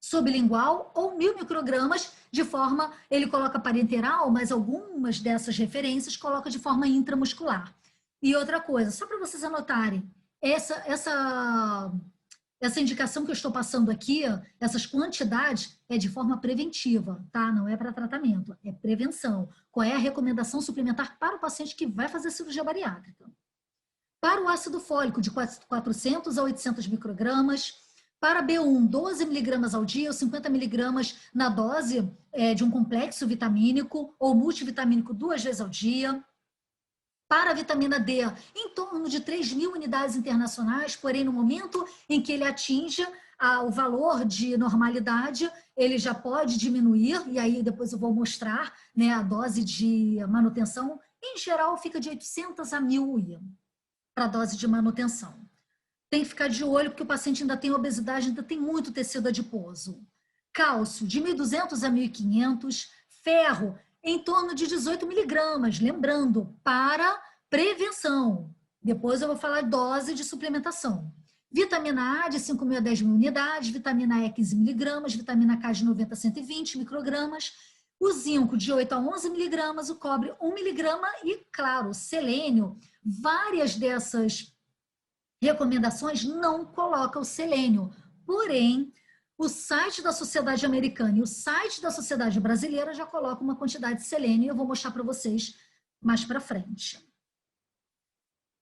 sublingual, ou 1.000 microgramas de forma, ele coloca parenteral, mas algumas dessas referências coloca de forma intramuscular. E outra coisa, só para vocês anotarem, essa indicação que eu estou passando aqui, essas quantidades, é de forma preventiva, tá? Não é para tratamento, é prevenção. Qual é a recomendação suplementar para o paciente que vai fazer cirurgia bariátrica? Para o ácido fólico, de 400 a 800 microgramas. Para B1, 12 miligramas ao dia, ou 50 miligramas na dose de um complexo vitamínico ou multivitamínico 2 vezes ao dia. Para a vitamina D, em torno de 3.000 unidades internacionais, porém no momento em que ele atinge o valor de normalidade, ele já pode diminuir, e aí depois eu vou mostrar, né, a dose de manutenção, em geral fica de 800 a 1.000 para a dose de manutenção. Tem que ficar de olho porque o paciente ainda tem obesidade, ainda tem muito tecido adiposo. Cálcio, de 1.200 a 1.500, ferro, em torno de 18 miligramas, lembrando, para prevenção. Depois eu vou falar dose de suplementação. Vitamina A de 5.000 a 10.000 unidades, vitamina E 15 miligramas, vitamina K de 90 a 120 microgramas, o zinco de 8 a 11 miligramas, o cobre 1 miligrama e, claro, selênio. Várias dessas recomendações não colocam o selênio, porém, o site da Sociedade Americana e o site da Sociedade Brasileira já colocam uma quantidade de selênio e eu vou mostrar para vocês mais para frente.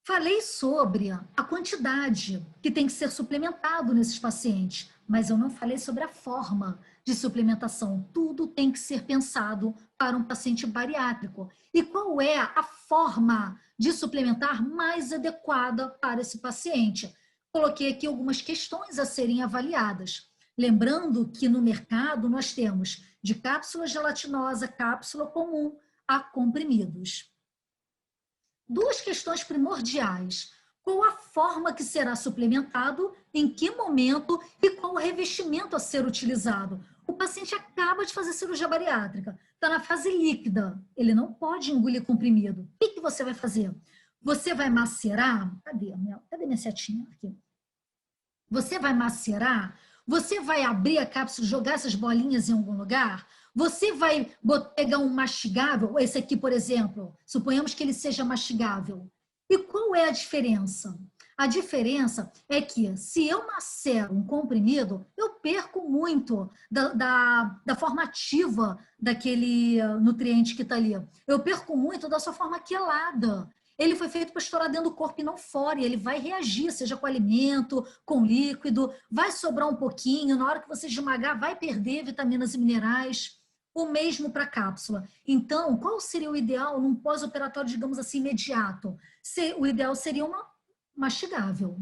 Falei sobre a quantidade que tem que ser suplementado nesses pacientes, mas eu não falei sobre a forma de suplementação. Tudo tem que ser pensado para um paciente bariátrico. E qual é a forma de suplementar mais adequada para esse paciente? Coloquei aqui algumas questões a serem avaliadas. Lembrando que no mercado nós temos de cápsula gelatinosa, cápsula comum a comprimidos. Duas questões primordiais. Qual a forma que será suplementado, em que momento e qual o revestimento a ser utilizado? O paciente acaba de fazer cirurgia bariátrica, está na fase líquida, ele não pode engolir comprimido. O que você vai fazer? Você vai macerar? Cadê minha setinha aqui? Você vai macerar? Você vai abrir a cápsula, jogar essas bolinhas em algum lugar? Você vai pegar um mastigável, esse aqui, por exemplo, suponhamos que ele seja mastigável. E qual é a diferença? A diferença é que, se eu macero um comprimido, eu perco muito da forma ativa daquele nutriente que está ali. Eu perco muito da sua forma quelada. Ele foi feito para estourar dentro do corpo e não fora, e ele vai reagir, seja com alimento, com líquido, vai sobrar um pouquinho, na hora que você esmagar, vai perder vitaminas e minerais. o mesmo para a cápsula. Então, qual seria o ideal num pós-operatório, digamos assim, imediato? O ideal seria uma mastigável.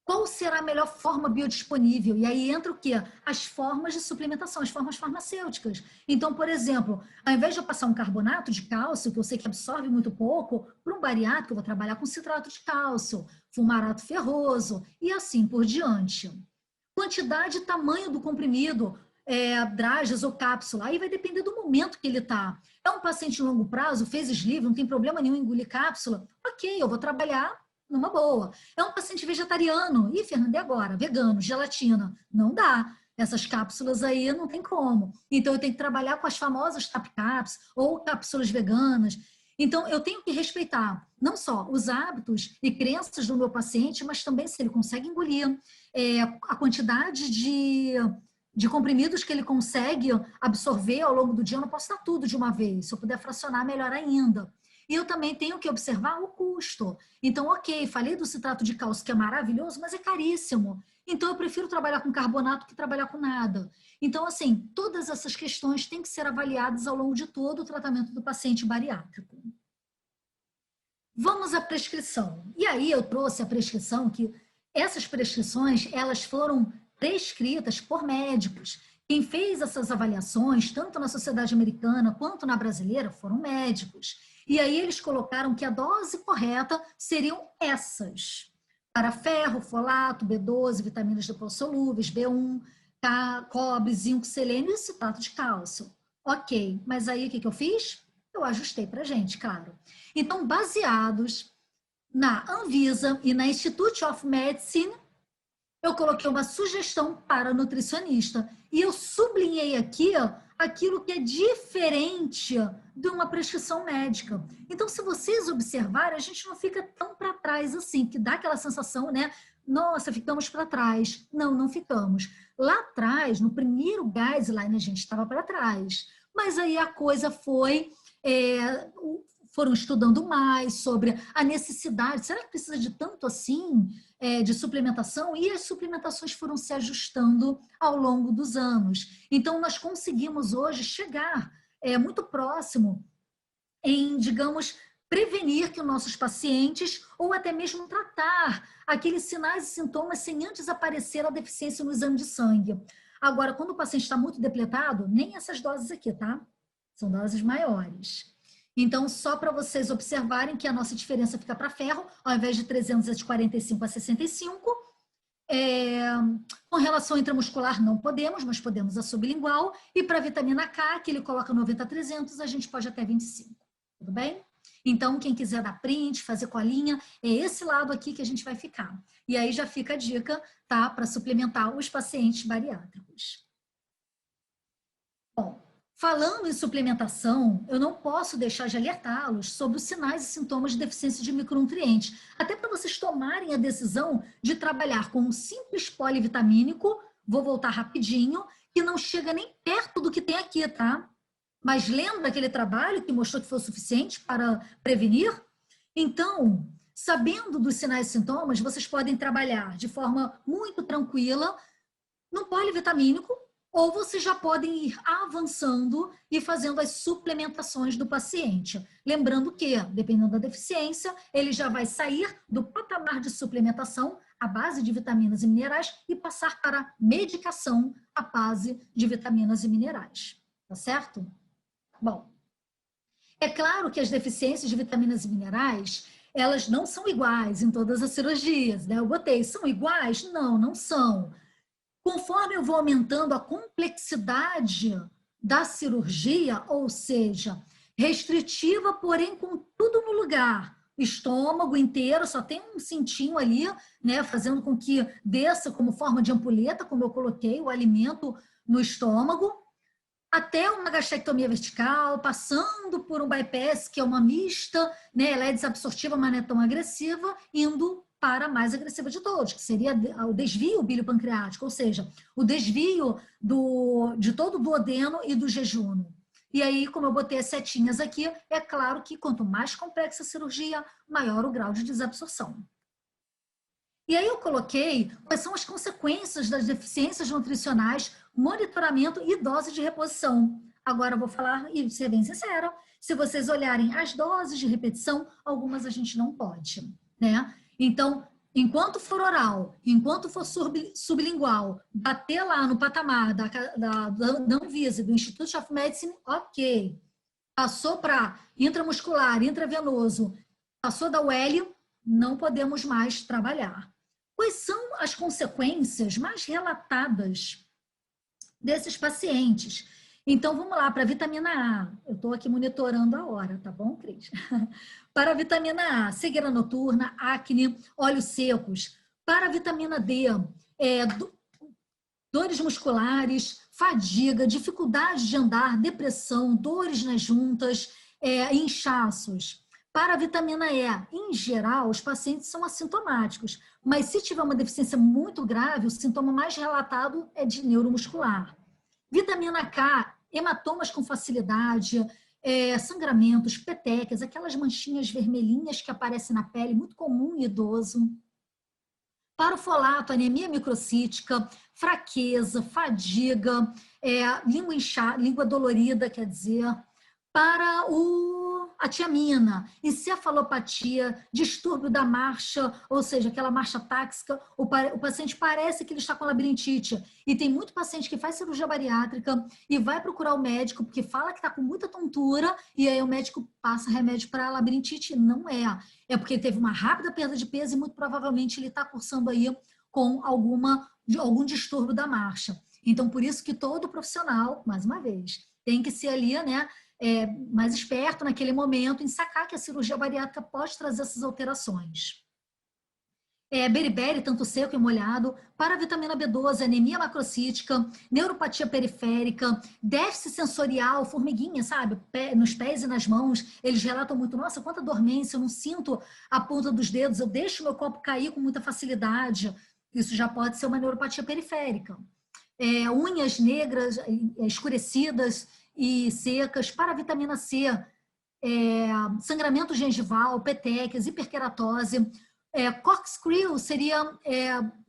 Qual será a melhor forma biodisponível? E aí entra o quê? As formas de suplementação, as formas farmacêuticas. Então, por exemplo, ao invés de eu passar um carbonato de cálcio, que eu sei que absorve muito pouco, para um bariátrico eu vou trabalhar com citrato de cálcio, fumarato ferroso e assim por diante. Quantidade e tamanho do comprimido, dragas ou cápsula, aí vai depender do momento que ele está. É um paciente de longo prazo, fez sleeve, não tem problema nenhum em engolir cápsula, ok, eu vou trabalhar numa boa. É um paciente vegetariano, e Fernanda, e agora? Vegano, gelatina, não dá. Essas cápsulas aí não tem como. Então eu tenho que trabalhar com as famosas tap caps ou cápsulas veganas. Então, eu tenho que respeitar não só os hábitos e crenças do meu paciente, mas também se ele consegue engolir, a quantidade de comprimidos que ele consegue absorver ao longo do dia. Eu não posso dar tudo de uma vez. Se eu puder fracionar, melhor ainda. E eu também tenho que observar o custo. Então, ok, falei do citrato de cálcio, que é maravilhoso, mas é caríssimo. Então, eu prefiro trabalhar com carbonato que trabalhar com nada. Então, assim, todas essas questões têm que ser avaliadas ao longo de todo o tratamento do paciente bariátrico. Vamos à prescrição. E aí eu trouxe a prescrição, que essas prescrições, elas foram prescritas por médicos. Quem fez essas avaliações, tanto na sociedade americana quanto na brasileira, foram médicos. E aí eles colocaram que a dose correta seriam essas. Para ferro, folato, B12, vitaminas lipossolúveis, B1, cobre, zinco, selênio e citrato de cálcio. Ok, mas aí o que eu fiz? Eu ajustei para a gente, claro. Então, baseados na Anvisa e na Institute of Medicine, eu coloquei uma sugestão para nutricionista. E eu sublinhei aqui aquilo que é diferente de uma prescrição médica. Então, se vocês observarem, a gente não fica tão para trás assim, que dá aquela sensação, né? Nossa, ficamos para trás. Não, não ficamos. Lá atrás, no primeiro guideline, a gente estava para trás. Mas aí a coisa foi... foram estudando mais sobre a necessidade, será que precisa de tanto assim de suplementação? E as suplementações foram se ajustando ao longo dos anos. Então, nós conseguimos hoje chegar muito próximo em, digamos, prevenir que os nossos pacientes, ou até mesmo tratar aqueles sinais e sintomas sem antes aparecer a deficiência no exame de sangue. Agora, quando o paciente está muito depletado, nem essas doses aqui, tá? São doses maiores. Então, só para vocês observarem que a nossa diferença fica para ferro, ao invés de 300 é de 45 a 65. Com relação intramuscular, não podemos, mas podemos a sublingual. E para a vitamina K, que ele coloca 90 a 300, a gente pode até 25. Tudo bem? Então, quem quiser dar print, fazer colinha, é esse lado aqui que a gente vai ficar. E aí já fica a dica, tá? Para suplementar os pacientes bariátricos. Bom, falando em suplementação, eu não posso deixar de alertá-los sobre os sinais e sintomas de deficiência de micronutrientes, até para vocês tomarem a decisão de trabalhar com um simples polivitamínico, vou voltar rapidinho, que não chega nem perto do que tem aqui, tá? Mas lembra aquele trabalho que mostrou que foi o suficiente para prevenir? Então, sabendo dos sinais e sintomas, vocês podem trabalhar de forma muito tranquila no polivitamínico, ou vocês já podem ir avançando e fazendo as suplementações do paciente. Lembrando que, dependendo da deficiência, ele já vai sair do patamar de suplementação à base de vitaminas e minerais e passar para medicação à base de vitaminas e minerais. Tá certo? Bom, é claro que as deficiências de vitaminas e minerais, elas não são iguais em todas as cirurgias, né? Eu botei, são iguais? Não, não são. Conforme eu vou aumentando a complexidade da cirurgia, ou seja, restritiva, porém com tudo no lugar, estômago inteiro, só tem um cintinho ali, né, fazendo com que desça como forma de ampulheta, como eu coloquei o alimento no estômago, até uma gastrectomia vertical, passando por um bypass, que é uma mista, né, ela é desabsortiva, mas não é tão agressiva, indo para a mais agressiva de todos, que seria o desvio biliopancreático, ou seja, o desvio de todo o duodeno e do jejum. E aí, como eu botei as setinhas aqui, é claro que quanto mais complexa a cirurgia, maior o grau de desabsorção. E aí eu coloquei quais são as consequências das deficiências nutricionais monitoramento e dose de reposição. Agora eu vou falar e ser bem sincera, se vocês olharem as doses de repetição, algumas a gente não pode, né? Então, enquanto for oral, enquanto for sublingual, bater lá no patamar da Anvisa, do Institute of Medicine, ok. Passou para intramuscular, intravenoso, passou da UL, não podemos mais trabalhar. Quais são as consequências mais relatadas desses pacientes? Então, vamos lá, para a vitamina A. Eu estou aqui monitorando a hora, tá bom, Cris? Para a vitamina A, cegueira noturna, acne, olhos secos. Para a vitamina D, dores musculares, fadiga, dificuldade de andar, depressão, dores nas juntas, inchaços. Para a vitamina E, em geral, os pacientes são assintomáticos, mas se tiver uma deficiência muito grave, o sintoma mais relatado é de neuromuscular. Vitamina K, hematomas com facilidade, sangramentos, petecas, aquelas manchinhas vermelhinhas que aparecem na pele, muito comum em idoso. Para o folato, anemia microcítica, fraqueza, fadiga, língua inchada, língua dolorida, quer dizer. Para a tiamina, encefalopatia, distúrbio da marcha, ou seja, aquela marcha táxica, o paciente parece que ele está com labirintite. E tem muito paciente que faz cirurgia bariátrica e vai procurar o médico porque fala que está com muita tontura e aí o médico passa remédio para labirintite. Não é. É porque ele teve uma rápida perda de peso e muito provavelmente ele está cursando aí com algum distúrbio da marcha. Então, por isso que todo profissional, mais uma vez, tem que ser ali, né, mais esperto naquele momento em sacar que a cirurgia bariátrica pode trazer essas alterações. Beriberi, tanto seco e molhado, para a vitamina B12, anemia macrocítica, neuropatia periférica, déficit sensorial, formiguinha, sabe? Nos pés e nas mãos, eles relatam muito, nossa, quanta dormência, eu não sinto a ponta dos dedos, eu deixo meu copo cair com muita facilidade. Isso já pode ser uma neuropatia periférica. Unhas negras, escurecidas e secas. Para a vitamina C, sangramento gengival, petecas, hiperqueratose. Corkscrew seria,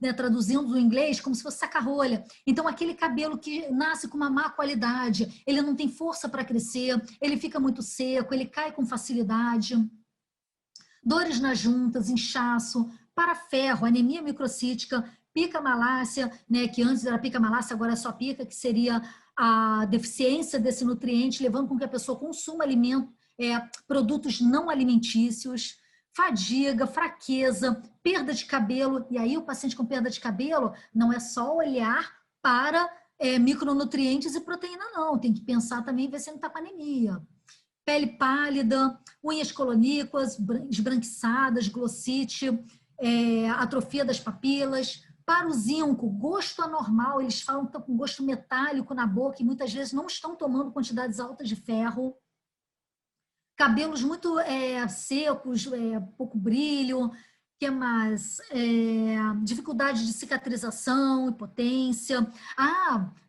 né, traduzindo do inglês, como se fosse saca-rolha. Então, aquele cabelo que nasce com uma má qualidade, ele não tem força para crescer, ele fica muito seco, ele cai com facilidade. Dores nas juntas, inchaço. Para ferro, anemia microcítica, pica malácea, né, que antes era pica malácea, agora é só pica, que seria a deficiência desse nutriente, levando com que a pessoa consuma produtos não alimentícios. Fadiga, fraqueza, perda de cabelo. E aí o paciente com perda de cabelo não é só olhar para micronutrientes e proteína, não. Tem que pensar também, ver se ele não está com anemia. Pele pálida, unhas coloníquas, esbranquiçadas, glossite, atrofia das papilas. Para o zinco, gosto anormal, eles falam que estão com gosto metálico na boca e muitas vezes não estão tomando quantidades altas de ferro. Cabelos muito secos, pouco brilho, que mais? Dificuldade de cicatrização, impotência.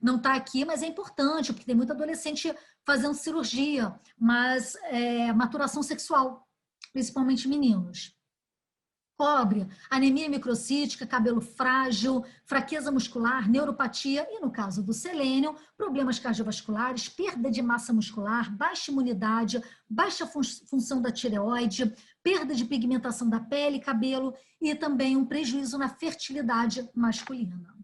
Não está aqui, mas é importante, porque tem muito adolescente fazendo cirurgia, mas maturação sexual, principalmente meninos. Cobre, anemia microcítica, cabelo frágil, fraqueza muscular, neuropatia e, no caso do selênio, problemas cardiovasculares, perda de massa muscular, baixa imunidade, baixa função da tireoide, perda de pigmentação da pele e cabelo e também um prejuízo na fertilidade masculina.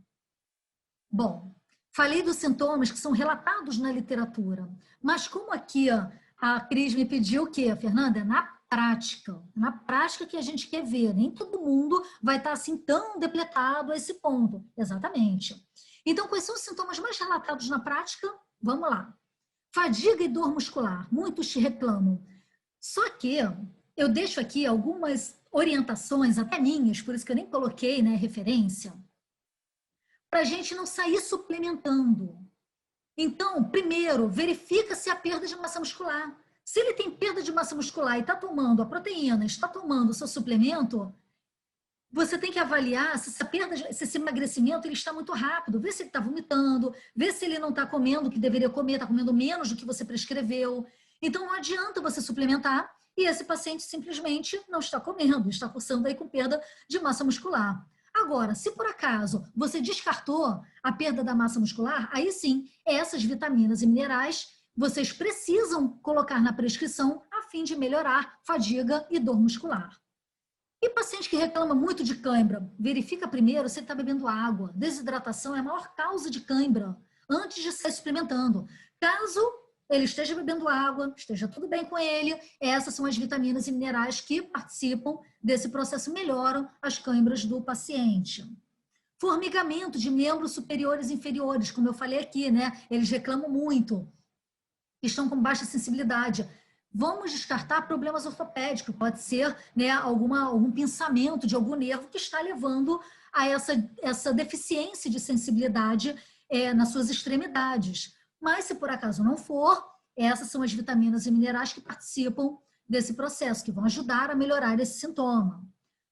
Bom, falei dos sintomas que são relatados na literatura, mas como aqui a Cris me pediu o quê, Fernanda? Na prática que a gente quer ver. Nem todo mundo vai estar assim tão depletado a esse ponto. Exatamente. Então, quais são os sintomas mais relatados na prática? Vamos lá. Fadiga e dor muscular. Muitos te reclamam. Só que eu deixo aqui algumas orientações, até minhas, por isso que eu nem coloquei, né, referência, para a gente não sair suplementando. Então, primeiro, verifica se há perda de massa muscular. Se ele tem perda de massa muscular e está tomando a proteína, está tomando o seu suplemento, você tem que avaliar se esse emagrecimento ele está muito rápido, ver se ele está vomitando, ver se ele não está comendo o que deveria comer, está comendo menos do que você prescreveu. Então, não adianta você suplementar e esse paciente simplesmente não está comendo, está cursando aí com perda de massa muscular. Agora, se por acaso você descartou a perda da massa muscular, aí sim, essas vitaminas e minerais vocês precisam colocar na prescrição a fim de melhorar fadiga e dor muscular. E paciente que reclama muito de cãibra, verifica primeiro se ele está bebendo água. Desidratação é a maior causa de cãibra, antes de sair suplementando. Caso ele esteja bebendo água, esteja tudo bem com ele, essas são as vitaminas e minerais que participam desse processo, melhoram as cãibras do paciente. Formigamento de membros superiores e inferiores, como eu falei aqui, né? Eles reclamam muito, estão com baixa sensibilidade. Vamos descartar problemas ortopédicos, pode ser, né, algum pensamento de algum nervo que está levando a essa deficiência de sensibilidade nas suas extremidades. Mas, se por acaso não for, essas são as vitaminas e minerais que participam desse processo, que vão ajudar a melhorar esse sintoma.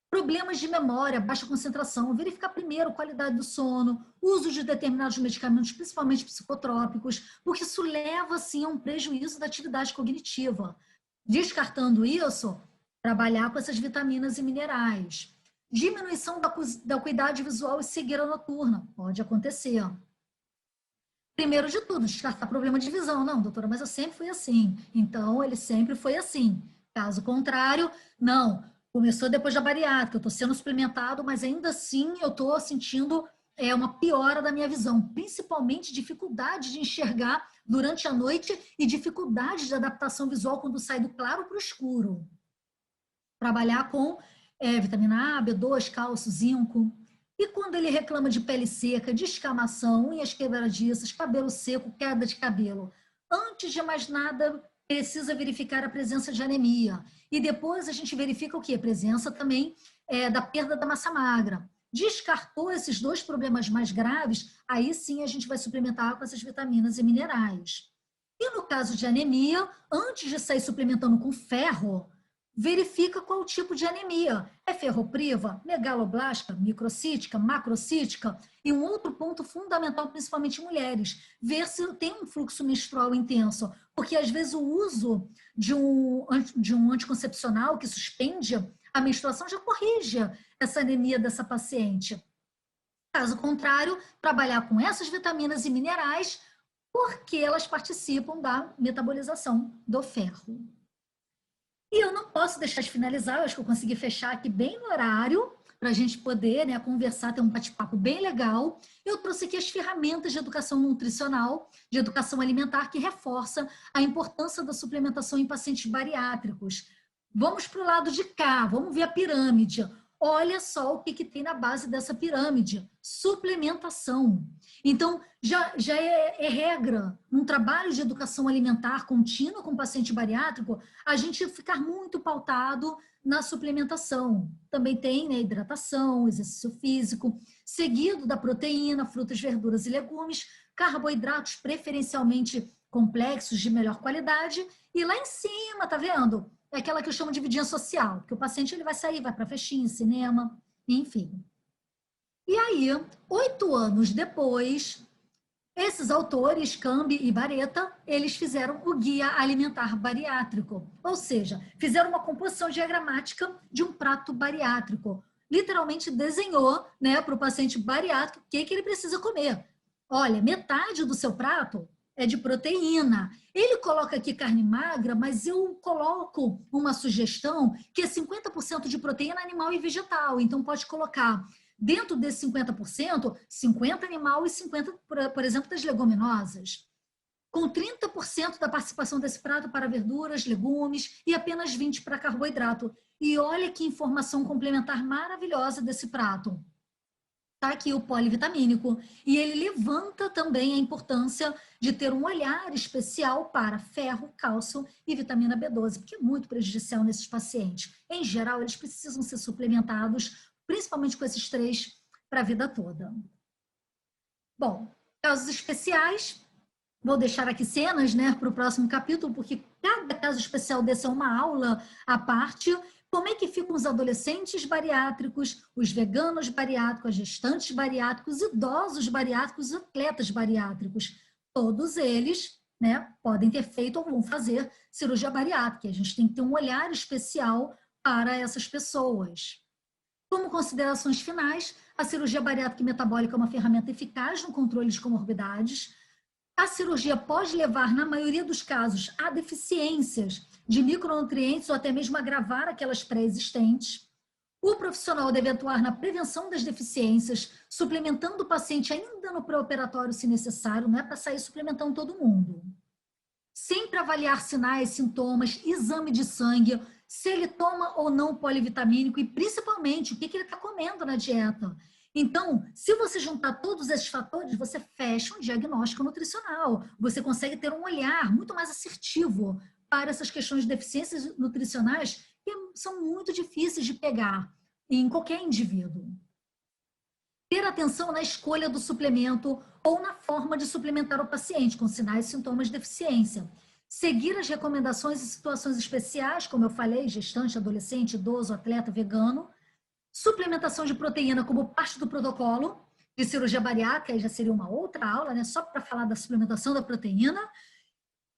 Problemas de memória, baixa concentração, verificar primeiro a qualidade do sono, uso de determinados medicamentos, principalmente psicotrópicos, porque isso leva, sim, a um prejuízo da atividade cognitiva. Descartando isso, trabalhar com essas vitaminas e minerais. Diminuição da acuidade visual e cegueira noturna, pode acontecer. Primeiro de tudo, descartar problema de visão. Não, doutora, mas eu sempre fui assim. Então, ele sempre foi assim. Caso contrário, não. Começou depois da bariátrica, eu estou sendo suplementado, mas ainda assim eu estou sentindo uma piora da minha visão, principalmente dificuldade de enxergar durante a noite e dificuldade de adaptação visual quando sai do claro para o escuro. Trabalhar com vitamina A, B2, cálcio, zinco. E quando ele reclama de pele seca, descamação, unhas quebradiças, cabelo seco, queda de cabelo, antes de mais nada, precisa verificar a presença de anemia. E depois a gente verifica o quê? A presença também da perda da massa magra. Descartou esses dois problemas mais graves, aí sim a gente vai suplementar com essas vitaminas e minerais. E no caso de anemia, antes de sair suplementando com ferro, verifica qual tipo de anemia. É ferropriva, megaloblástica, microcítica, macrocítica? E um outro ponto fundamental, principalmente em mulheres, ver se tem um fluxo menstrual intenso. Porque, às vezes, o uso de um anticoncepcional que suspende a menstruação já corrige essa anemia dessa paciente. Caso contrário, trabalhar com essas vitaminas e minerais, porque elas participam da metabolização do ferro. E eu não posso deixar de finalizar, eu acho que eu consegui fechar aqui bem no horário, para a gente poder, né, conversar, ter um bate-papo bem legal. Eu trouxe aqui as ferramentas de educação nutricional, de educação alimentar, que reforça a importância da suplementação em pacientes bariátricos. Vamos para o lado de cá, vamos ver a pirâmide. Olha só o que tem na base dessa pirâmide: suplementação. Então, já é regra, num trabalho de educação alimentar contínua com o paciente bariátrico, a gente ficar muito pautado na suplementação. Também tem, né, hidratação, exercício físico, seguido da proteína, frutas, verduras e legumes, carboidratos preferencialmente complexos de melhor qualidade, e lá em cima, tá vendo? É aquela que eu chamo de vidinha social, que o paciente ele vai sair, vai para festinha, cinema, enfim. E aí, 8 anos depois, esses autores, Cambi e Bareta, eles fizeram o Guia Alimentar Bariátrico, ou seja, fizeram uma composição diagramática de um prato bariátrico. Literalmente desenhou, né, para o paciente bariátrico o que ele precisa comer. Olha, metade do seu prato é de proteína. Ele coloca aqui carne magra, mas eu coloco uma sugestão que é 50% de proteína animal e vegetal. Então, pode colocar dentro desse 50%, 50% animal e 50%, por exemplo, das leguminosas. Com 30% da participação desse prato para verduras, legumes e apenas 20% para carboidrato. E olha que informação complementar maravilhosa desse prato. Está aqui o polivitamínico, e ele levanta também a importância de ter um olhar especial para ferro, cálcio e vitamina B12, porque é muito prejudicial nesses pacientes. Em geral, eles precisam ser suplementados, principalmente com esses 3, para a vida toda. Bom, casos especiais, vou deixar aqui cenas, né, para o próximo capítulo, porque cada caso especial desse é uma aula à parte. Como é que ficam os adolescentes bariátricos, os veganos bariátricos, as gestantes bariátricos, idosos bariátricos, atletas bariátricos? Todos eles, né, podem ter feito ou vão fazer cirurgia bariátrica. A gente tem que ter um olhar especial para essas pessoas. Como considerações finais, a cirurgia bariátrica e metabólica é uma ferramenta eficaz no controle de comorbidades. A cirurgia pode levar, na maioria dos casos, a deficiências de micronutrientes ou até mesmo agravar aquelas pré-existentes. O profissional deve atuar na prevenção das deficiências, suplementando o paciente ainda no pré-operatório, se necessário, não é para sair suplementando todo mundo. Sempre avaliar sinais, sintomas, exame de sangue, se ele toma ou não polivitamínico e principalmente o que ele está comendo na dieta. Então, se você juntar todos esses fatores, você fecha um diagnóstico nutricional. Você consegue ter um olhar muito mais assertivo para essas questões de deficiências nutricionais que são muito difíceis de pegar em qualquer indivíduo. Ter atenção na escolha do suplemento ou na forma de suplementar o paciente com sinais e sintomas de deficiência. Seguir as recomendações em situações especiais, como eu falei, gestante, adolescente, idoso, atleta, vegano. Suplementação de proteína como parte do protocolo de cirurgia bariátrica, aí já seria uma outra aula, né? Só para falar da suplementação da proteína.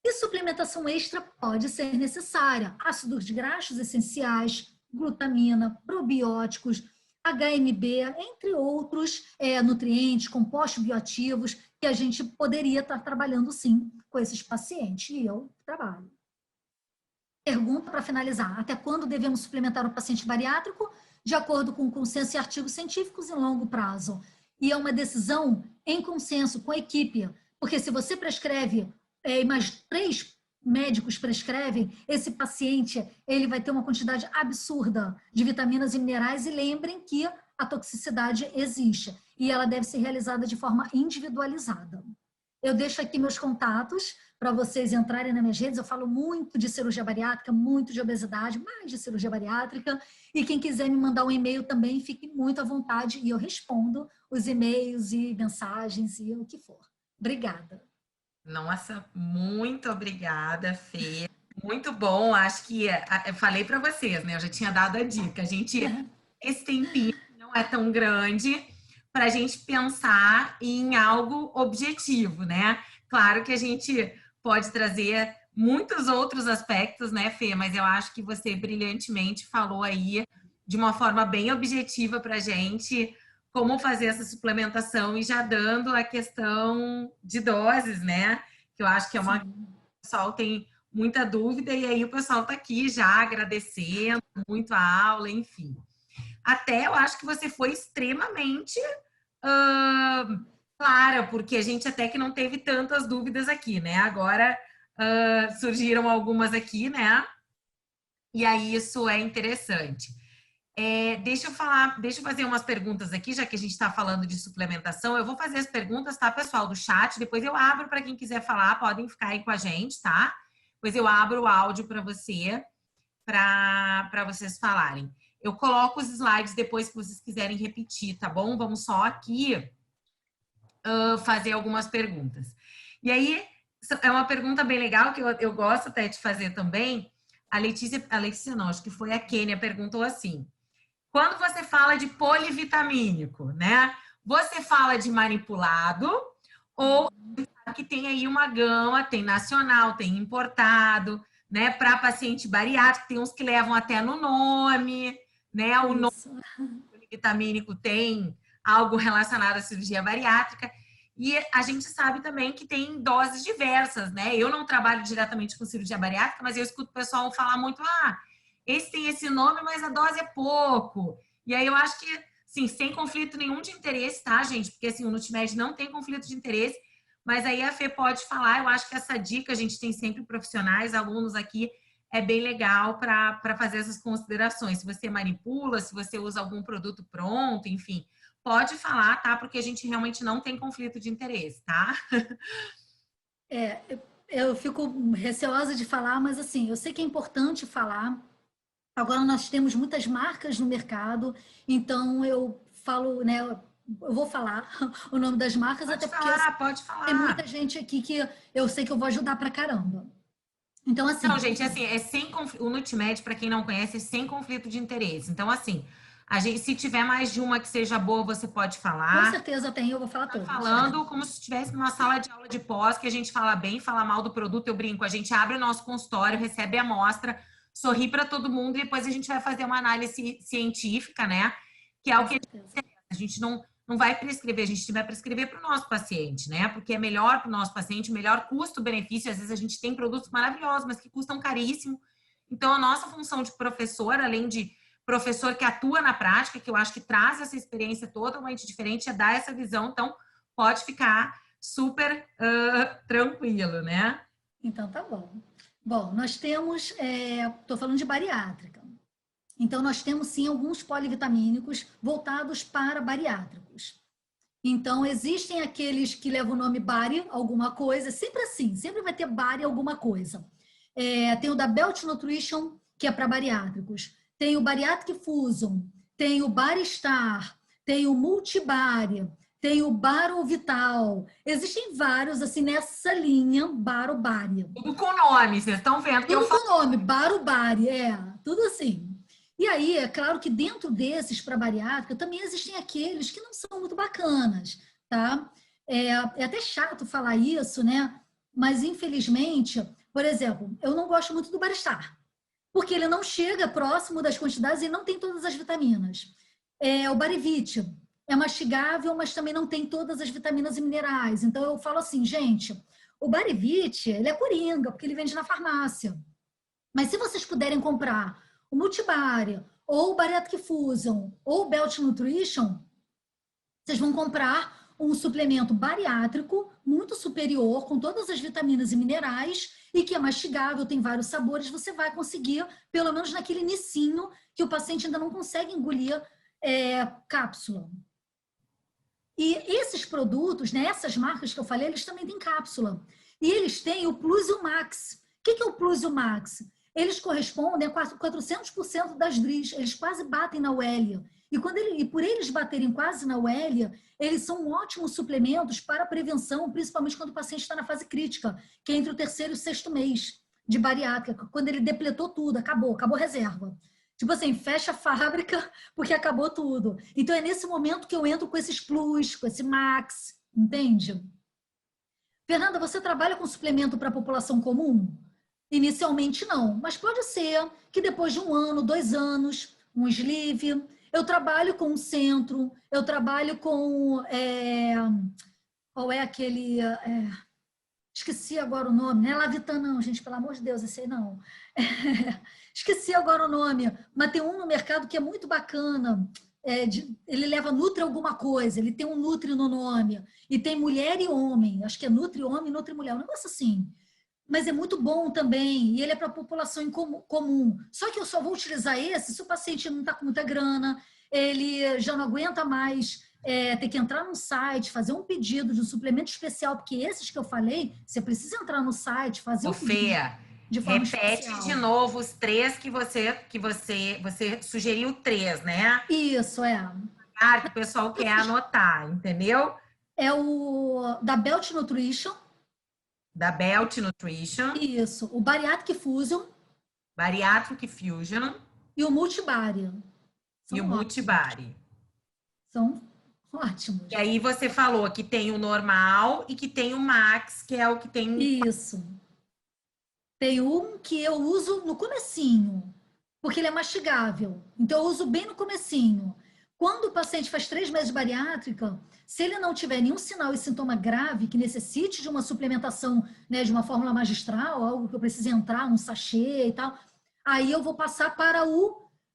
E suplementação extra pode ser necessária. Ácidos graxos essenciais, glutamina, probióticos, HMB, entre outros nutrientes, compostos bioativos, que a gente poderia estar trabalhando sim com esses pacientes, e eu trabalho. Pergunta para finalizar: até quando devemos suplementar o paciente bariátrico? De acordo com o consenso e artigos científicos em longo prazo. E é uma decisão em consenso com a equipe, porque se você prescreve, e mais 3 médicos prescrevem, esse paciente ele vai ter uma quantidade absurda de vitaminas e minerais, e lembrem que a toxicidade existe e ela deve ser realizada de forma individualizada. Eu deixo aqui meus contatos para vocês entrarem nas minhas redes. Eu falo muito de cirurgia bariátrica, muito de obesidade, mais de cirurgia bariátrica. E quem quiser me mandar um e-mail também, fique muito à vontade e eu respondo os e-mails e mensagens e o que for. Obrigada. Nossa, muito obrigada, Fê. Muito bom. Acho que eu falei para vocês, né? Eu já tinha dado a dica. A gente, esse tempinho não é tão grande para a gente pensar em algo objetivo, né? Claro que a gente pode trazer muitos outros aspectos, né, Fê? Mas eu acho que você brilhantemente falou aí de uma forma bem objetiva para a gente como fazer essa suplementação e já dando a questão de doses, né? Que eu acho que é uma... O pessoal tem muita dúvida e aí o pessoal está aqui já agradecendo muito a aula, enfim. Até eu acho que você foi extremamente clara, porque a gente até que não teve tantas dúvidas aqui, né? Agora surgiram algumas aqui, né? E aí isso é interessante. Deixa eu fazer umas perguntas aqui, já que a gente está falando de suplementação. Eu vou fazer as perguntas, tá, pessoal, do chat. Depois eu abro para quem quiser falar, podem ficar aí com a gente, tá? Depois eu abro o áudio para vocês falarem. Eu coloco os slides depois que vocês quiserem repetir, tá bom? Vamos só aqui fazer algumas perguntas. E aí, é uma pergunta bem legal, que eu gosto até de fazer também. A Letícia não, acho que foi a Kênia, perguntou assim: quando você fala de polivitamínico, né? Você fala de manipulado ou que tem aí uma gama, tem nacional, tem importado, né? Para paciente bariátrico, tem uns que levam até no nome, né? O nome polivitamínico tem algo relacionado à cirurgia bariátrica. E a gente sabe também que tem doses diversas, né? Eu não trabalho diretamente com cirurgia bariátrica, mas eu escuto o pessoal falar muito: esse tem esse nome, mas a dose é pouco. E aí eu acho que, sim, sem conflito nenhum de interesse, tá, gente? Porque, assim, o Nutmed não tem conflito de interesse, mas aí a Fê pode falar. Eu acho que essa dica, a gente tem sempre profissionais, alunos aqui, é bem legal para fazer essas considerações. Se você manipula, se você usa algum produto pronto, enfim, pode falar, tá? Porque a gente realmente não tem conflito de interesse, tá? Eu fico receosa de falar, mas assim, eu sei que é importante falar. Agora nós temos muitas marcas no mercado, então eu falo, né? Eu vou falar o nome das marcas, pode até falar, porque pode falar. Tem muita gente aqui que eu sei que eu vou ajudar pra caramba. Então, assim... Não, gente, assim, o Nutmed, para quem não conhece, é sem conflito de interesse. Então, assim, a gente, se tiver mais de uma que seja boa, você pode falar. Com certeza tem, eu vou falar todas. Falando como se estivesse numa sala de aula de pós, que a gente fala bem, fala mal do produto, eu brinco. A gente abre o nosso consultório, recebe a amostra, sorri para todo mundo e depois a gente vai fazer uma análise científica, né? que é o que a gente não vai prescrever, a gente vai prescrever para o nosso paciente, né? Porque é melhor para o nosso paciente, melhor custo-benefício. Às vezes a gente tem produtos maravilhosos, mas que custam caríssimo. Então, a nossa função de professor, além de professor que atua na prática, que eu acho que traz essa experiência totalmente diferente, é dar essa visão. Então, pode ficar super tranquilo, né? Então, tá bom. Bom, nós temos, estou falando de bariátrica. Então, nós temos, sim, alguns polivitamínicos voltados para bariátricos. Então, existem aqueles que levam o nome Bari, alguma coisa, sempre assim, sempre vai ter Bari alguma coisa. Tem o da Belt Nutrition, que é para bariátricos. Tem o Bariatric Fusion, tem o Baristar, tem o Multibari, tem o Baro Vital. Existem vários, assim, nessa linha, Baro Bari. Tudo com nome, vocês estão vendo que tudo eu falo. com nome, Baro Bari, tudo assim. E aí, é claro que dentro desses para bariátrica também existem aqueles que não são muito bacanas, tá? É até chato falar isso, né? Mas, infelizmente, por exemplo, eu não gosto muito do Baristar, porque ele não chega próximo das quantidades e não tem todas as vitaminas. O Barivit é mastigável, mas também não tem todas as vitaminas e minerais. Então, eu falo assim, gente, o Barivit, ele é coringa, porque ele vende na farmácia. Mas se vocês puderem comprar o Multibari, ou o Bariatric Fusion, ou o Belt Nutrition, vocês vão comprar um suplemento bariátrico muito superior, com todas as vitaminas e minerais, e que é mastigável, tem vários sabores, você vai conseguir, pelo menos naquele inicinho, que o paciente ainda não consegue engolir cápsula. E esses produtos, né, essas marcas que eu falei, eles também têm cápsula. E eles têm o Plus e o Max. O que é o Plus e o Max? Eles correspondem a 400% das DRIs, eles quase batem na UL. E por eles baterem quase na UL, eles são ótimos suplementos para prevenção, principalmente quando o paciente está na fase crítica, que é entre o 3º e o 6º mês de bariátrica, quando ele depletou tudo, acabou a reserva. Tipo assim, fecha a fábrica porque acabou tudo. Então é nesse momento que eu entro com esses plus, com esse max, entende? Fernanda, você trabalha com suplemento para a população comum? Inicialmente não, mas pode ser que depois de 1 ano, 2 anos, um sleeve. Eu trabalho com um centro, eu trabalho com... qual é aquele... esqueci agora o nome, não é Lavitan não, gente, pelo amor de Deus, esse aí não. Esqueci agora o nome, mas tem um no mercado que é muito bacana. Ele leva Nutri alguma coisa, ele tem um Nutri no nome, e tem mulher e homem, acho que é Nutri homem, Nutri mulher, um negócio assim. Mas é muito bom também, e ele é para a população comum. Só que eu só vou utilizar esse se o paciente não está com muita grana, ele já não aguenta mais ter que entrar no site, fazer um pedido de um suplemento especial, porque esses que eu falei, você precisa entrar no site, fazer um pedido de forma repete especial. De novo os 3 que você sugeriu 3, né? Isso, que o pessoal quer anotar, entendeu? É o da Belt Nutrition. Da Belt Nutrition. Isso, o Bariatric Fusion. Bariatric Fusion. E o Multibari. E o Multibari. São ótimos. E aí você falou que tem o normal e que tem o Max, que é o que tem... Isso. Tem um que eu uso no comecinho, porque ele é mastigável. Então, eu uso bem no comecinho. Quando o paciente faz 3 meses de bariátrica, se ele não tiver nenhum sinal e sintoma grave que necessite de uma suplementação, né, de uma fórmula magistral, algo que eu precise entrar, um sachê e tal, aí eu vou passar para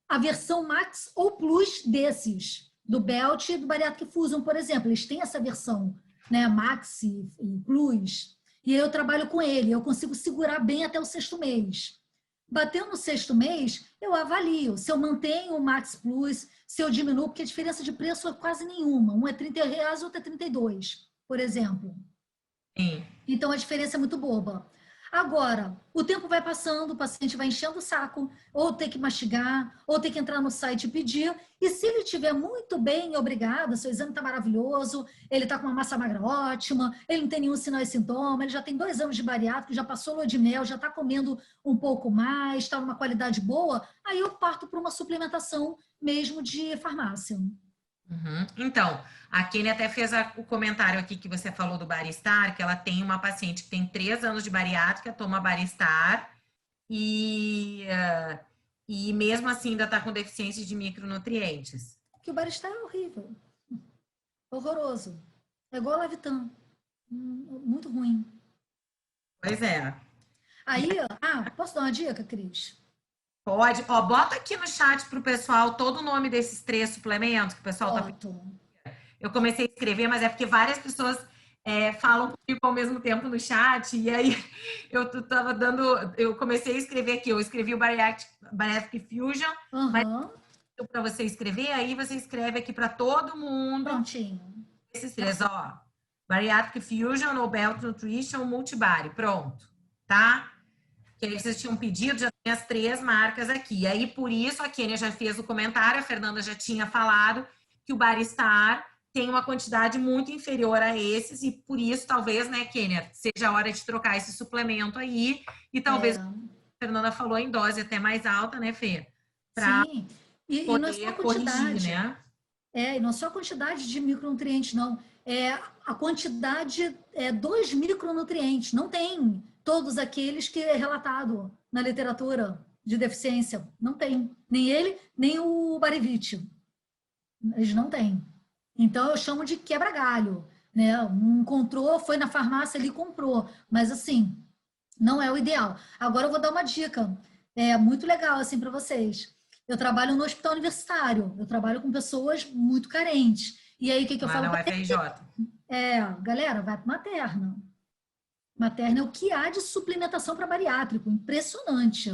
a versão Max ou Plus desses, do Belt e do Bariatric Fusion, por exemplo. Eles têm essa versão, né, Max e Plus, e aí eu trabalho com ele, eu consigo segurar bem até o 6º mês. Bateu no 6º mês, eu avalio se eu mantenho o Max Plus, se eu diminuo, porque a diferença de preço é quase nenhuma. Um é R$30, outro é 32, por exemplo. Sim. Então, a diferença é muito boba. Agora, o tempo vai passando, o paciente vai enchendo o saco, ou tem que mastigar, ou tem que entrar no site e pedir. E se ele estiver muito bem, obrigada, seu exame está maravilhoso, ele está com uma massa magra ótima, ele não tem nenhum sinal e sintoma, ele já tem 2 anos de bariátrico, já passou lua de mel, já está comendo um pouco mais, está numa qualidade boa, aí eu parto para uma suplementação mesmo de farmácia. Uhum. Então, a Kenny até fez o comentário aqui que você falou do Baristar, que ela tem uma paciente que tem 3 anos de bariátrica, toma Baristar e mesmo assim ainda está com deficiência de micronutrientes. que o Baristar é horrível. Horroroso. É igual a Lavitan. Muito ruim. Pois é. Aí, posso dar uma dica, Cris? Pode. Ó, bota aqui no chat pro pessoal todo o nome desses 3 suplementos que o pessoal tá pedindo. Eu comecei a escrever, mas é porque várias pessoas falam comigo ao mesmo tempo no chat, e aí eu comecei a escrever aqui, eu escrevi o Bariatric Fusion, mas para você escrever, aí você escreve aqui para todo mundo. Prontinho. Esses 3, ó. Bariatric Fusion, ou Belt Nutrition, Multibody. Pronto, tá? Que aí vocês tinham pedido, já tem as 3 marcas aqui. E aí, por isso, a Kênia já fez o comentário, a Fernanda já tinha falado que o Baristar tem uma quantidade muito inferior a esses, e por isso, talvez, né, Kênia, seja a hora de trocar esse suplemento aí, e talvez, a Fernanda falou, em dose até mais alta, né, Fê? Pra Sim, e não é só a corrigir, quantidade, né? E não é só a quantidade de micronutrientes, não. A quantidade 2 micronutrientes. Não tem todos aqueles que é relatado na literatura de deficiência. Não tem. Nem ele, nem o Barivit. Eles não têm. Então, eu chamo de quebra-galho, né? Encontrou, foi na farmácia ali e comprou. Mas, assim, não é o ideal. Agora, eu vou dar uma dica. Muito legal, assim, para vocês. Eu trabalho no hospital universitário. Eu trabalho com pessoas muito carentes. E aí, o que eu falo? Lá na UFRJ. Galera, vai para materna. Materna é o que há de suplementação para bariátrico. Impressionante.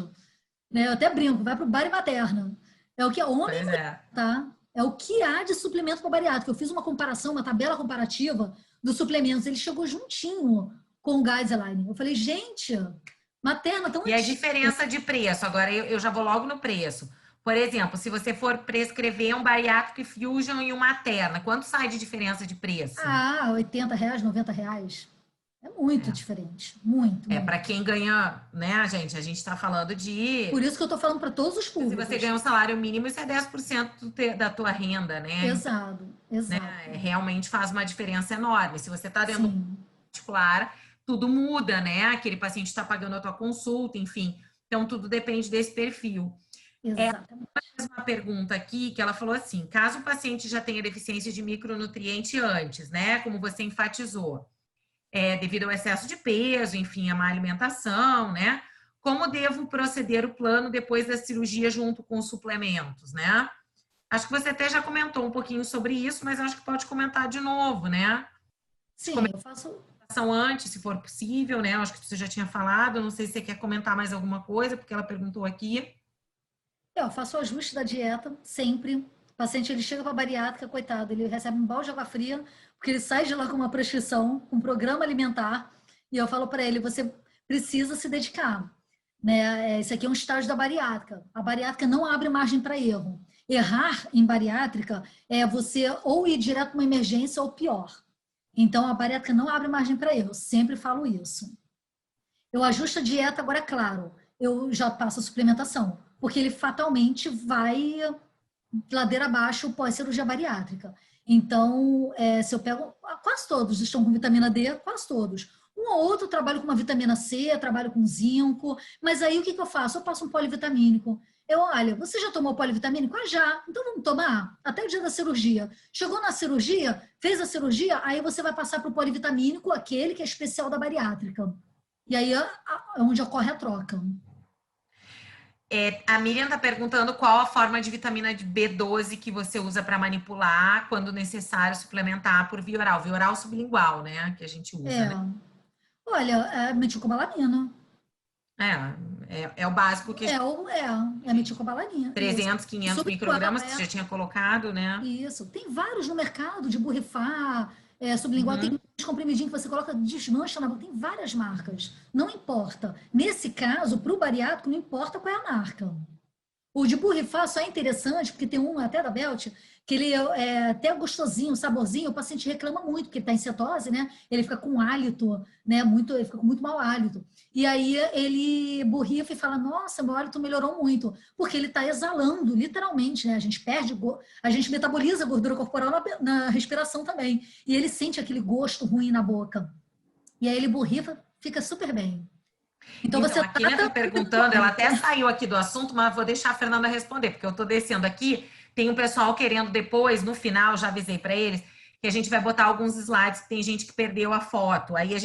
Né? Eu até brinco, vai para o bari materna. É o que é homem, tá? É o que há de suplemento para bariátrico. Eu fiz uma comparação, uma tabela comparativa dos suplementos. Ele chegou juntinho com o guideline. Eu falei, gente, materna tão... E a diferença de preço? Agora, eu já vou logo no preço. Por exemplo, se você for prescrever um Bariatric Fusion e uma materna, quanto sai de diferença de preço? R$80, R$90. É muito diferente. Muito. Para quem ganha, né, gente? A gente está falando de... Por isso que eu estou falando para todos os públicos. Se você ganha um salário mínimo, isso é 10% da tua renda, né? Exato. Né? Realmente faz uma diferença enorme. Se você está dentro do particular, tudo muda, né? Aquele paciente está pagando a tua consulta, enfim. Então, tudo depende desse perfil. Exatamente. Uma pergunta aqui que ela falou assim: caso o paciente já tenha deficiência de micronutriente antes, né? Como você enfatizou, devido ao excesso de peso, enfim, a má alimentação, né? Como devo proceder o plano depois da cirurgia junto com os suplementos, né? Acho que você até já comentou um pouquinho sobre isso, mas acho que pode comentar de novo, né? Sim, eu faço antes, se for possível, né? Acho que você já tinha falado, não sei se você quer comentar mais alguma coisa, porque ela perguntou aqui. Eu faço o ajuste da dieta, sempre. O paciente, ele chega para a bariátrica, coitado, ele recebe um balde de água fria, porque ele sai de lá com uma prescrição, com um programa alimentar, e eu falo para ele, você precisa se dedicar. Né? Isso aqui é um estágio da bariátrica. A bariátrica não abre margem para erro. Errar em bariátrica é você ou ir direto para uma emergência ou pior. Então, a bariátrica não abre margem para erro. Eu sempre falo isso. Eu ajusto a dieta, agora é claro, eu já passo a suplementação, porque ele fatalmente vai ladeira abaixo pós-cirurgia bariátrica. Então, se eu pego... Quase todos estão com vitamina D, quase todos. Um ou outro trabalho com uma vitamina C, trabalho com zinco, mas aí o que eu faço? Eu passo um polivitamínico. Olha, você já tomou polivitamínico? Já. Então vamos tomar até o dia da cirurgia. Chegou na cirurgia, fez a cirurgia, aí você vai passar para o polivitamínico, aquele que é especial da bariátrica. E aí é onde ocorre a troca. A Miriam está perguntando qual a forma de vitamina B12 que você usa para manipular quando necessário suplementar por via oral sublingual, né? Que a gente usa, né? Olha, meticobalamina. É o básico que... É meticobalamina. 300, 500 microgramas que você já tinha colocado, né? Isso. Tem vários no mercado de borrifar, sublingual. Tem uns comprimidinhos que você coloca, desmancha na boca. Tem várias marcas. Não importa. Nesse caso, para o bariátrico, não importa qual é a marca. O de borrifar só é interessante, porque tem um até da Belt, que ele é até gostosinho, saborzinho, o paciente reclama muito, porque ele está em cetose, né? Ele fica com hálito, né? Ele fica com muito mau hálito. E aí ele borrifa e fala, nossa, meu hálito melhorou muito, porque ele está exalando, literalmente, né? A gente metaboliza a gordura corporal na respiração também. E ele sente aquele gosto ruim na boca. E aí ele borrifa, fica super bem. Então você a Kênia está perguntando, ela até saiu aqui do assunto, mas vou deixar a Fernanda responder, porque eu estou descendo aqui. Tem um pessoal querendo depois, no final, já avisei para eles, que a gente vai botar alguns slides, que tem gente que perdeu a foto. Aí eu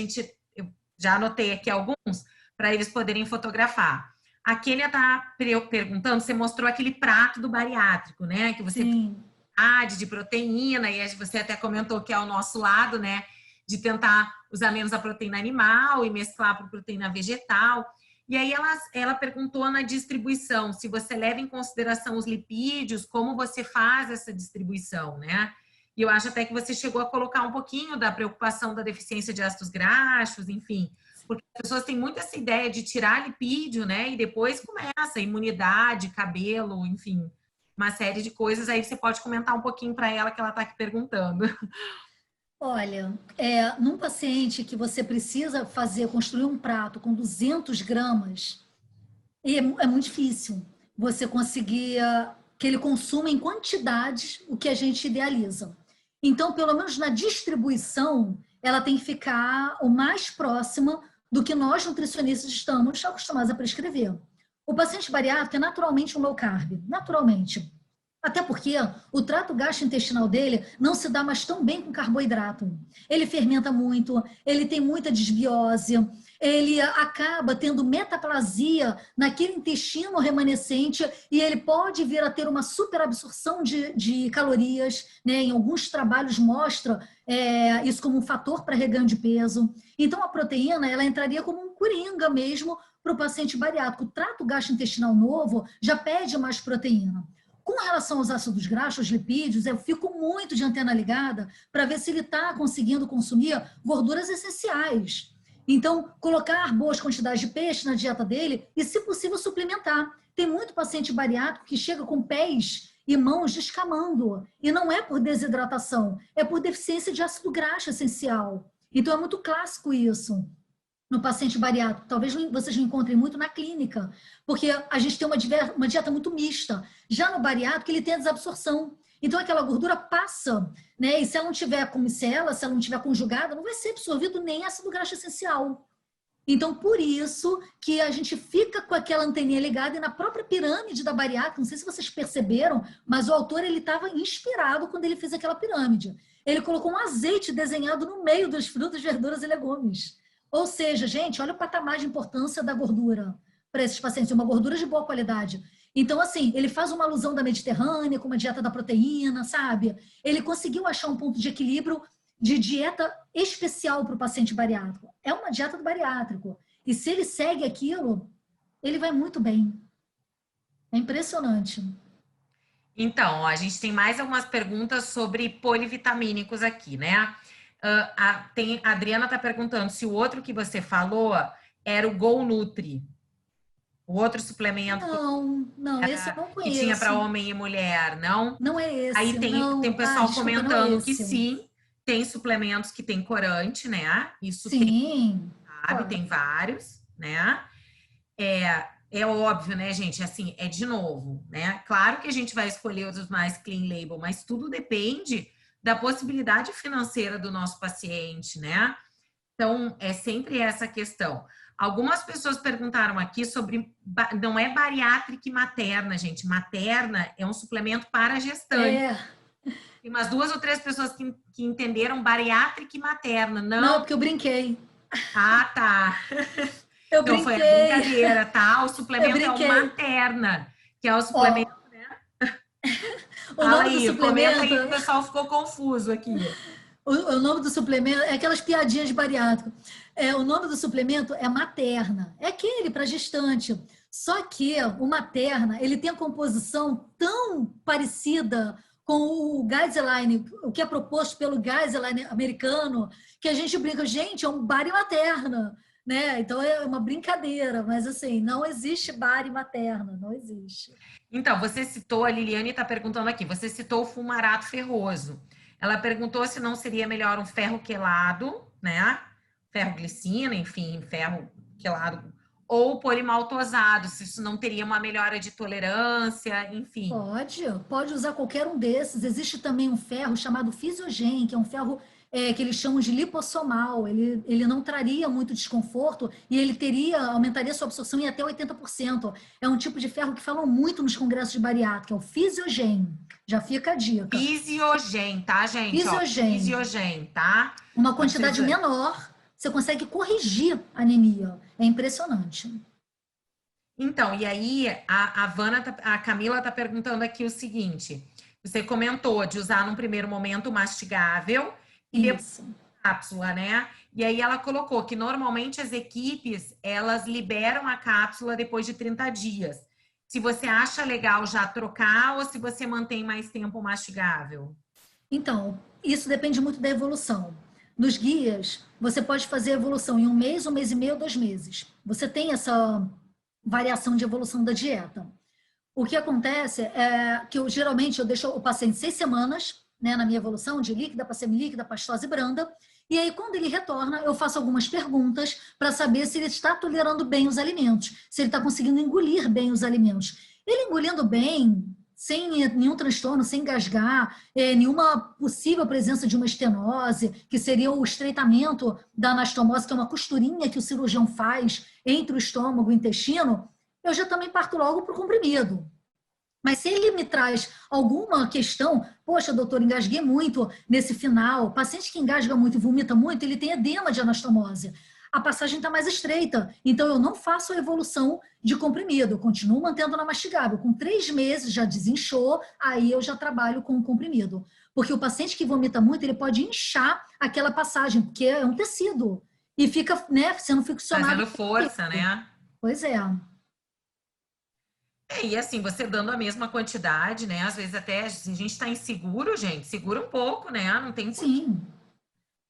já anotei aqui alguns, para eles poderem fotografar. A Kênia está perguntando, você mostrou aquele prato do bariátrico, né? Que você Sim. de proteína, e você até comentou que é o nosso lado, né? De tentar usar menos a proteína animal e mesclar para proteína vegetal. E aí ela perguntou na distribuição, se você leva em consideração os lipídios, como você faz essa distribuição, né? E eu acho até que você chegou a colocar um pouquinho da preocupação da deficiência de ácidos graxos, enfim, porque as pessoas têm muito essa ideia de tirar lipídio, né? E depois começa imunidade, cabelo, enfim, uma série de coisas. Aí você pode comentar um pouquinho para ela que ela está aqui perguntando. Olha, num paciente que você precisa construir um prato com 200 gramas, é muito difícil você conseguir que ele consuma em quantidades o que a gente idealiza. Então, pelo menos na distribuição, ela tem que ficar o mais próxima do que nós nutricionistas estamos acostumados a prescrever. O paciente bariátrico é naturalmente um low carb, naturalmente. Até porque o trato gastrointestinal dele não se dá mais tão bem com carboidrato. Ele fermenta muito, ele tem muita desbiose, ele acaba tendo metaplasia naquele intestino remanescente e ele pode vir a ter uma superabsorção de calorias, né? Em alguns trabalhos mostra isso como um fator para reganho de peso. Então, a proteína ela entraria como um coringa mesmo para o paciente bariátrico. O trato gastrointestinal novo já pede mais proteína. Com relação aos ácidos graxos, aos lipídios, eu fico muito de antena ligada para ver se ele está conseguindo consumir gorduras essenciais. Então, colocar boas quantidades de peixe na dieta dele e, se possível, suplementar. Tem muito paciente bariátrico que chega com pés e mãos descamando. E não é por desidratação, é por deficiência de ácido graxo essencial. Então, é muito clássico isso no paciente bariátrico. Talvez vocês não encontrem muito na clínica, porque a gente tem uma dieta muito mista. Já no bariátrico, ele tem a desabsorção. Então, aquela gordura passa, né? E se ela não tiver com micela, se ela não tiver conjugada, não vai ser absorvido nem ácido graxo essencial. Então, por isso que a gente fica com aquela anteninha ligada e na própria pirâmide da bariátrica, não sei se vocês perceberam, mas o autor ele estava inspirado quando ele fez aquela pirâmide. Ele colocou um azeite desenhado no meio dos frutos, verduras e legumes. Ou seja, gente, olha o patamar de importância da gordura para esses pacientes, uma gordura de boa qualidade. Então, assim, ele faz uma alusão da Mediterrânea, com uma dieta da proteína, sabe? Ele conseguiu achar um ponto de equilíbrio de dieta especial para o paciente bariátrico. É uma dieta do bariátrico. E se ele segue aquilo, ele vai muito bem. É impressionante. Então, ó, a gente tem mais algumas perguntas sobre polivitamínicos aqui, né? A Adriana está perguntando se o outro que você falou era o Go Nutri. O outro suplemento Não, esse eu não que tinha para conheço. homem e mulher, não? Não é esse. Aí tem Não. pessoal Desculpa, não é comentando que esse. sim, tem suplementos que tem corante, né? Isso tem, Sim. sabe? Claro. Tem vários, né? É óbvio, né, gente? Assim, é de novo, né? Claro que a gente vai escolher os mais clean label, mas tudo depende da possibilidade financeira do nosso paciente, né? Então, é sempre essa questão. Algumas pessoas perguntaram aqui sobre, não é bariátrica e materna, gente. Materna é um suplemento para gestante. Tem umas 2 ou 3 pessoas que entenderam bariátrica e materna. Não, porque eu brinquei. Ah, tá. Eu Então, brinquei. foi a brincadeira, tá? O suplemento é o materna, que é o suplemento, né? O nome do suplemento... Comenta aí, o pessoal ficou confuso aqui. O nome do suplemento é aquelas piadinhas de bariátrico. O nome do suplemento é materna. É aquele para gestante. Só que o materna, ele tem a composição tão parecida com o guideline, o que é proposto pelo guideline americano, que a gente brinca, gente, é um bari materna, né? Então é uma brincadeira, mas assim, não existe bari materna, não existe. Então, você citou, a Liliane está perguntando aqui, você citou o fumarato ferroso. Ela perguntou se não seria melhor um ferro quelado, né? Ferro glicina, enfim, ferro quelado, ou polimaltosado, se isso não teria uma melhora de tolerância, enfim. Pode usar qualquer um desses. Existe também um ferro chamado Fisiogen, que é um ferro que eles chamam de lipossomal. Ele não traria muito desconforto e ele aumentaria sua absorção em até 80%. É um tipo de ferro que falam muito nos congressos de bariátrica, é o Physiogen. Já fica a dica. Physiogen, tá, gente? Physiogen. Physiogen, tá? Uma quantidade menor, você consegue corrigir a anemia. É impressionante. Então, e aí a Camila tá perguntando aqui o seguinte: você comentou de usar num primeiro momento mastigável e depois cápsula, né? E aí ela colocou que normalmente as equipes, elas liberam a cápsula depois de 30 dias. Se você acha legal já trocar ou se você mantém mais tempo mastigável? Então, isso depende muito da evolução. Nos guias, você pode fazer a evolução em 1 mês e meio, 2 meses. Você tem essa variação de evolução da dieta. O que acontece é que geralmente eu deixo o paciente 6 semanas, né, na minha evolução de líquida para semilíquida, pastosa e branda, e aí quando ele retorna, eu faço algumas perguntas para saber se ele está tolerando bem os alimentos, se ele está conseguindo engolir bem os alimentos. Ele engolindo bem, sem nenhum transtorno, sem engasgar, nenhuma possível presença de uma estenose, que seria o estreitamento da anastomose, que é uma costurinha que o cirurgião faz entre o estômago e o intestino, eu já também parto logo para o comprimido. Mas se ele me traz alguma questão, poxa, doutor, engasguei muito nesse final, paciente que engasga muito e vomita muito, ele tem edema de anastomose. A passagem está mais estreita, então eu não faço a evolução de comprimido, eu continuo mantendo na mastigável. Com 3 meses já desinchou, aí eu já trabalho com o comprimido. Porque o paciente que vomita muito, ele pode inchar aquela passagem, porque é um tecido. E fica, né, sendo ficcionado. Fazendo força, né? Pois é. E assim, você dando a mesma quantidade, né? Às vezes até se a gente está inseguro, gente, segura um pouco, né? Não tem por quê. Sim.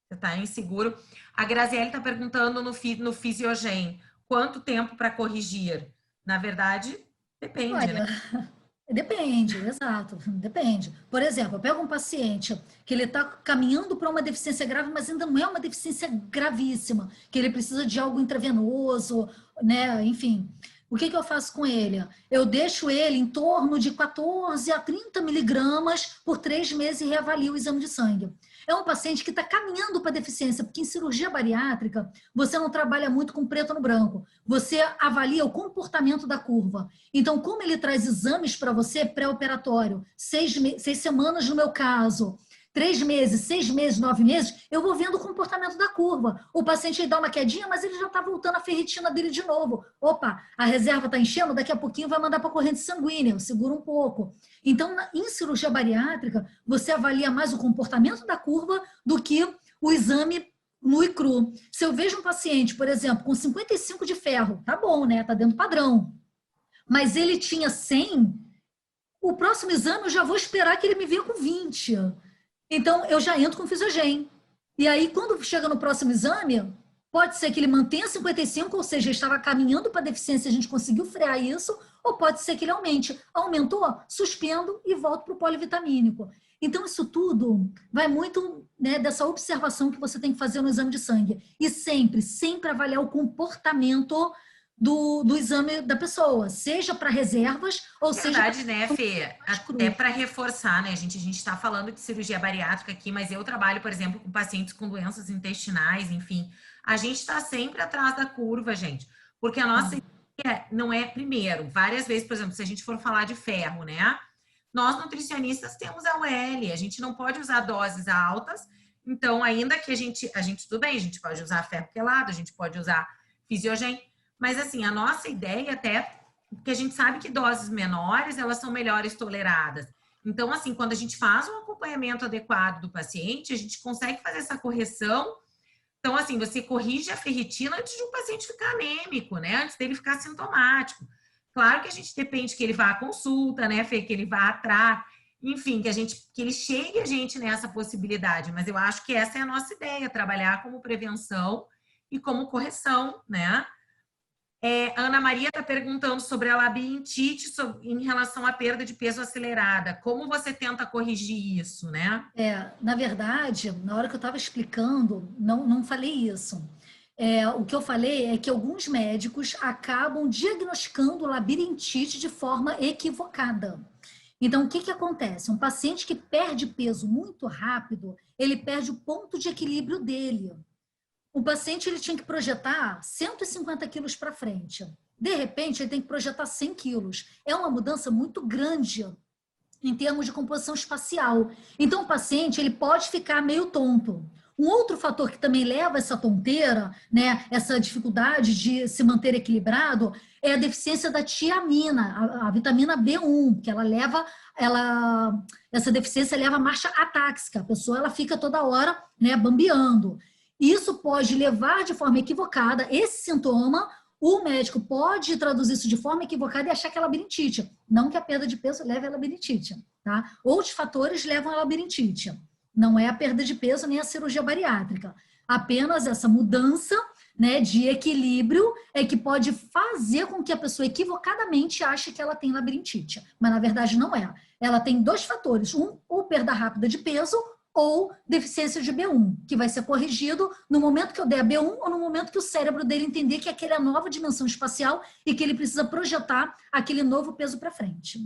Você está inseguro. A Graziele está perguntando no Physiogen, quanto tempo para corrigir? Na verdade, depende, Olha, né? depende, exato, depende. Por exemplo, eu pego um paciente que ele está caminhando para uma deficiência grave, mas ainda não é uma deficiência gravíssima, que ele precisa de algo intravenoso, né? Enfim, o que eu faço com ele? Eu deixo ele em torno de 14 a 30 miligramas por 3 meses e reavalio o exame de sangue. É um paciente que está caminhando para deficiência, porque em cirurgia bariátrica você não trabalha muito com preto no branco. Você avalia o comportamento da curva. Então, como ele traz exames para você pré-operatório, 6 semanas no meu caso, 3 meses, 6 meses, 9 meses, eu vou vendo o comportamento da curva. O paciente aí dá uma quedinha, mas ele já está voltando a ferritina dele de novo. Opa, a reserva está enchendo, daqui a pouquinho vai mandar para a corrente sanguínea, segura um pouco. Então, em cirurgia bariátrica, você avalia mais o comportamento da curva do que o exame nu e cru. Se eu vejo um paciente, por exemplo, com 55 de ferro, tá bom, né? Tá dentro do padrão. Mas ele tinha 100, o próximo exame eu já vou esperar que ele me venha com 20. Então, eu já entro com Physiogen. E aí, quando chega no próximo exame, pode ser que ele mantenha 55, ou seja, ele estava caminhando para deficiência, a gente conseguiu frear isso, ou pode ser que ele aumente. Aumentou, suspendo e volto para o polivitamínico. Então, isso tudo vai muito, né, dessa observação que você tem que fazer no exame de sangue. E sempre, sempre avaliar o comportamento do exame da pessoa, seja para reservas ou Verdade, seja... né, Fê? Até para reforçar, né, gente? A gente está falando de cirurgia bariátrica aqui, mas eu trabalho, por exemplo, com pacientes com doenças intestinais, enfim. A gente está sempre atrás da curva, gente. Porque a nossa ideia não é, primeiro, várias vezes, por exemplo, se a gente for falar de ferro, né? Nós, nutricionistas, temos a UL, a gente não pode usar doses altas, então, ainda que a gente tudo bem, a gente pode usar ferro quelado, a gente pode usar Physiogen, mas assim, a nossa ideia até, porque a gente sabe que doses menores, elas são melhores toleradas. Então, assim, quando a gente faz um acompanhamento adequado do paciente, a gente consegue fazer essa correção. Então, assim, você corrige a ferritina antes de um paciente ficar anêmico, né? Antes dele ficar sintomático. Claro que a gente depende que ele vá à consulta, né, Fê? Que ele vá atrás, enfim, que ele chegue a gente nessa possibilidade. Mas eu acho que essa é a nossa ideia, trabalhar como prevenção e como correção, né? A Ana Maria está perguntando sobre a labirintite em relação à perda de peso acelerada. Como você tenta corrigir isso, né? Na verdade, na hora que eu estava explicando, não falei isso. O que eu falei é que alguns médicos acabam diagnosticando labirintite de forma equivocada. Então, o que acontece? Um paciente que perde peso muito rápido, ele perde o ponto de equilíbrio dele. O paciente ele tinha que projetar 150 quilos para frente. De repente, ele tem que projetar 100 quilos. É uma mudança muito grande em termos de composição espacial. Então, o paciente ele pode ficar meio tonto. Um outro fator que também leva a essa tonteira, né, essa dificuldade de se manter equilibrado, é a deficiência da tiamina, a vitamina B1, que essa deficiência leva a marcha atáxica. A pessoa ela fica toda hora, né, bambeando. Isso pode levar de forma equivocada esse sintoma. O médico pode traduzir isso de forma equivocada e achar que é labirintite. Não que a perda de peso leve a labirintite, tá? Outros fatores levam a labirintite. Não é a perda de peso nem a cirurgia bariátrica. Apenas essa mudança, né, de equilíbrio é que pode fazer com que a pessoa equivocadamente ache que ela tem labirintite. Mas na verdade não é. Ela tem dois fatores. Um, ou perda rápida de peso, ou deficiência de B1, que vai ser corrigido no momento que eu der a B1 ou no momento que o cérebro dele entender que aquela é a nova dimensão espacial e que ele precisa projetar aquele novo peso para frente.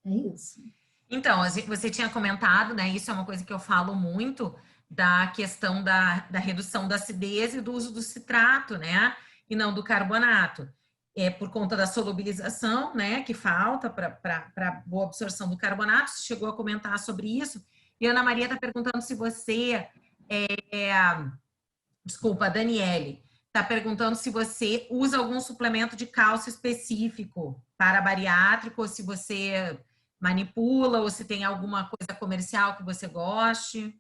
É isso. Então, você tinha comentado, né? Isso é uma coisa que eu falo muito, da questão da redução da acidez e do uso do citrato, né? E não do carbonato. É por conta da solubilização, né? Que falta para boa absorção do carbonato. Você chegou a comentar sobre isso. E a Ana Maria está perguntando se você... Desculpa, a Daniele está perguntando se você usa algum suplemento de cálcio específico para bariátrico, ou se você manipula, ou se tem alguma coisa comercial que você goste.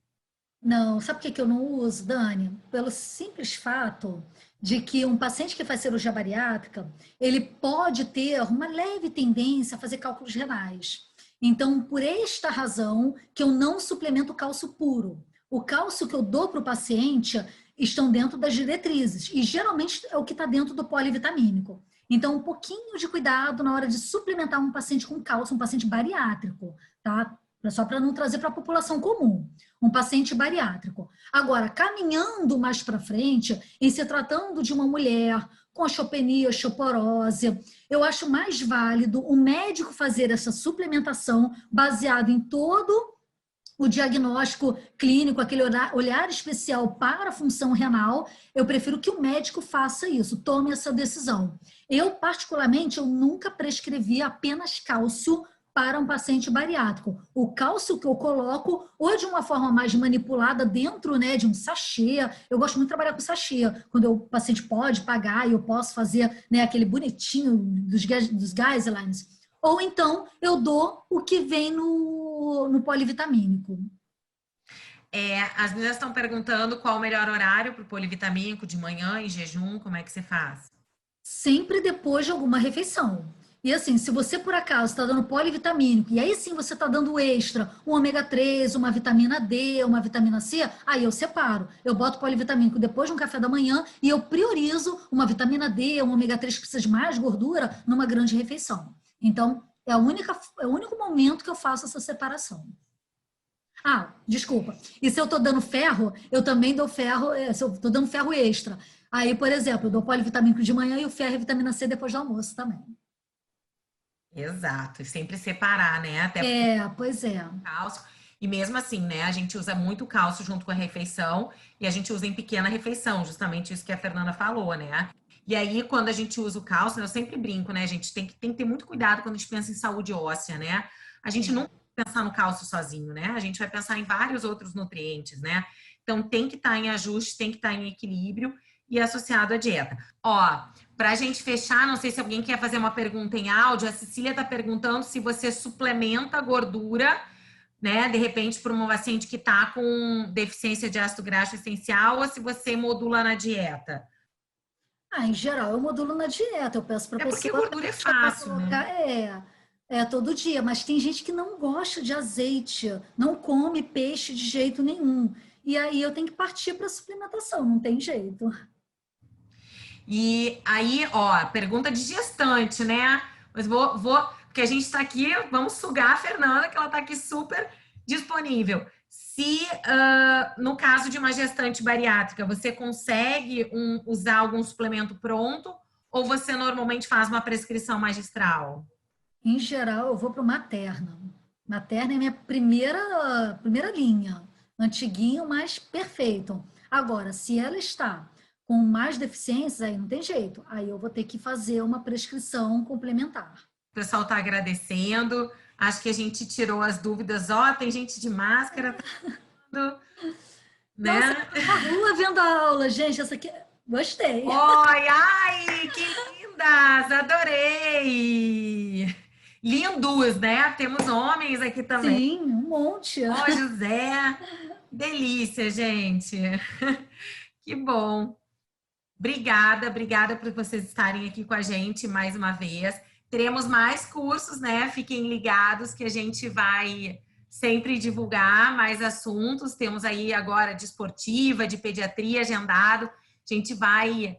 Não, sabe por que eu não uso, Dani? Pelo simples fato de que um paciente que faz cirurgia bariátrica, ele pode ter uma leve tendência a fazer cálculos renais. Então, por esta razão, que eu não suplemento cálcio puro. O cálcio que eu dou para o paciente estão dentro das diretrizes, e geralmente é o que está dentro do polivitamínico. Então, um pouquinho de cuidado na hora de suplementar um paciente com cálcio, um paciente bariátrico, tá? Só para não trazer para a população comum, um paciente bariátrico. Agora, caminhando mais para frente, em se tratando de uma mulher com osteopenia, osteoporose, eu acho mais válido o médico fazer essa suplementação baseado em todo o diagnóstico clínico, aquele olhar especial para a função renal. Eu prefiro que o médico faça isso, tome essa decisão. Eu, particularmente, eu nunca prescrevi apenas cálcio para um paciente bariátrico. O cálcio que eu coloco, ou de uma forma mais manipulada dentro, né, de um sachê. Eu gosto muito de trabalhar com sachê, quando o paciente pode pagar e eu posso fazer, né, aquele bonitinho dos guidelines. Ou então eu dou o que vem no polivitamínico. As meninas estão perguntando qual o melhor horário para o polivitamínico, de manhã, em jejum, como é que você faz? Sempre depois de alguma refeição. E assim, se você por acaso está dando polivitamínico, e aí sim você está dando extra, um ômega 3, uma vitamina D, uma vitamina C, aí eu separo. Eu boto polivitamínico depois de um café da manhã e eu priorizo uma vitamina D, um ômega 3 que precisa de mais gordura numa grande refeição. Então, é o único momento que eu faço essa separação. Ah, desculpa. E se eu estou dando ferro, eu também dou ferro, se eu estou dando ferro extra. Aí, por exemplo, eu dou polivitamínico de manhã e o ferro e vitamina C depois do almoço também. Exato, e sempre separar, né? Até pois é. Cálcio. E mesmo assim, né? A gente usa muito cálcio junto com a refeição e a gente usa em pequena refeição, justamente isso que a Fernanda falou, né? E aí, quando a gente usa o cálcio, eu sempre brinco, né, gente? Tem que ter muito cuidado quando a gente pensa em saúde óssea, né? A gente não vai pensar no cálcio sozinho, né? A gente vai pensar em vários outros nutrientes, né? Então, tem que estar em ajuste, tem que estar em equilíbrio e associado à dieta. Ó, pra gente fechar, não sei se alguém quer fazer uma pergunta em áudio, a Cecília tá perguntando se você suplementa gordura, né, de repente, para uma paciente que tá com deficiência de ácido graxo essencial, ou se você modula na dieta. Em geral, eu modulo na dieta, eu peço para a pessoa... Porque gordura é fácil, colocar, né? Todo dia, mas tem gente que não gosta de azeite, não come peixe de jeito nenhum. E aí eu tenho que partir para a suplementação, não tem jeito. E aí, ó, pergunta de gestante, né? Mas porque a gente está aqui, vamos sugar a Fernanda, que ela está aqui super disponível. Se, no caso de uma gestante bariátrica, você consegue usar algum suplemento pronto ou você normalmente faz uma prescrição magistral? Em geral, eu vou para o materna. Materna é minha primeira linha. Antiguinho, mas perfeito. Agora, se ela está com mais deficiências, aí não tem jeito. Aí eu vou ter que fazer uma prescrição complementar. O pessoal está agradecendo. Acho que a gente tirou as dúvidas. Ó, tem gente de máscara, Nossa, né? na rua vendo a aula, gente, essa aqui, gostei. Oi, ai, que lindas! Adorei! Lindos, né? Temos homens aqui também. Sim, um monte. Ó, José, delícia, gente. Que bom. Obrigada, obrigada por vocês estarem aqui com a gente mais uma vez. Teremos mais cursos, né? Fiquem ligados que a gente vai sempre divulgar mais assuntos. Temos aí agora de esportiva, de pediatria agendado. A gente vai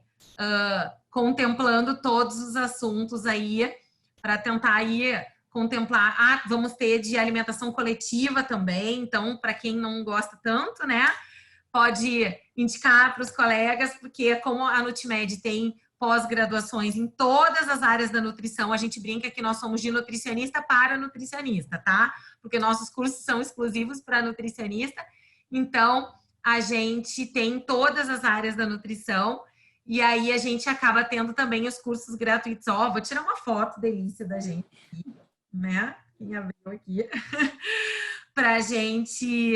contemplando todos os assuntos aí para tentar aí contemplar. Ah, vamos ter de alimentação coletiva também. Então, para quem não gosta tanto, né? Pode indicar para os colegas, porque como a Nutmed tem pós-graduações em todas as áreas da nutrição, a gente brinca que nós somos de nutricionista para nutricionista, tá? Porque nossos cursos são exclusivos para nutricionista, então a gente tem todas as áreas da nutrição e aí a gente acaba tendo também os cursos gratuitos. Ó, vou tirar uma foto delícia da gente aqui, né? Quem abriu aqui. Pra gente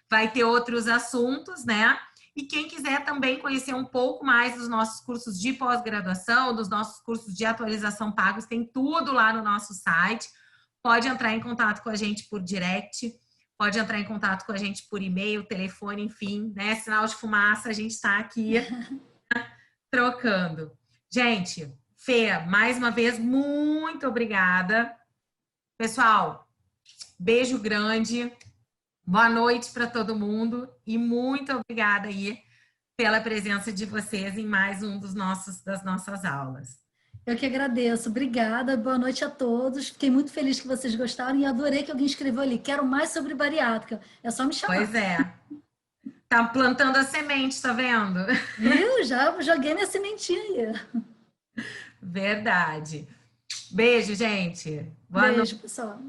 vai ter outros assuntos, né? E quem quiser também conhecer um pouco mais dos nossos cursos de pós-graduação, dos nossos cursos de atualização pagos, tem tudo lá no nosso site. Pode entrar em contato com a gente por direct, pode entrar em contato com a gente por e-mail, telefone, enfim, né? Sinal de fumaça, a gente está aqui trocando. Gente, Fê, mais uma vez, muito obrigada. Pessoal, beijo grande. Boa noite para todo mundo e muito obrigada aí pela presença de vocês em mais um das nossas aulas. Eu que agradeço. Obrigada. Boa noite a todos. Fiquei muito feliz que vocês gostaram e adorei que alguém escreveu ali. Quero mais sobre bariátrica. É só me chamar. Pois é. Tá plantando a semente, tá vendo? Viu? Já joguei minha sementinha aí. Verdade. Beijo, gente. Boa Beijo, noite. pessoal.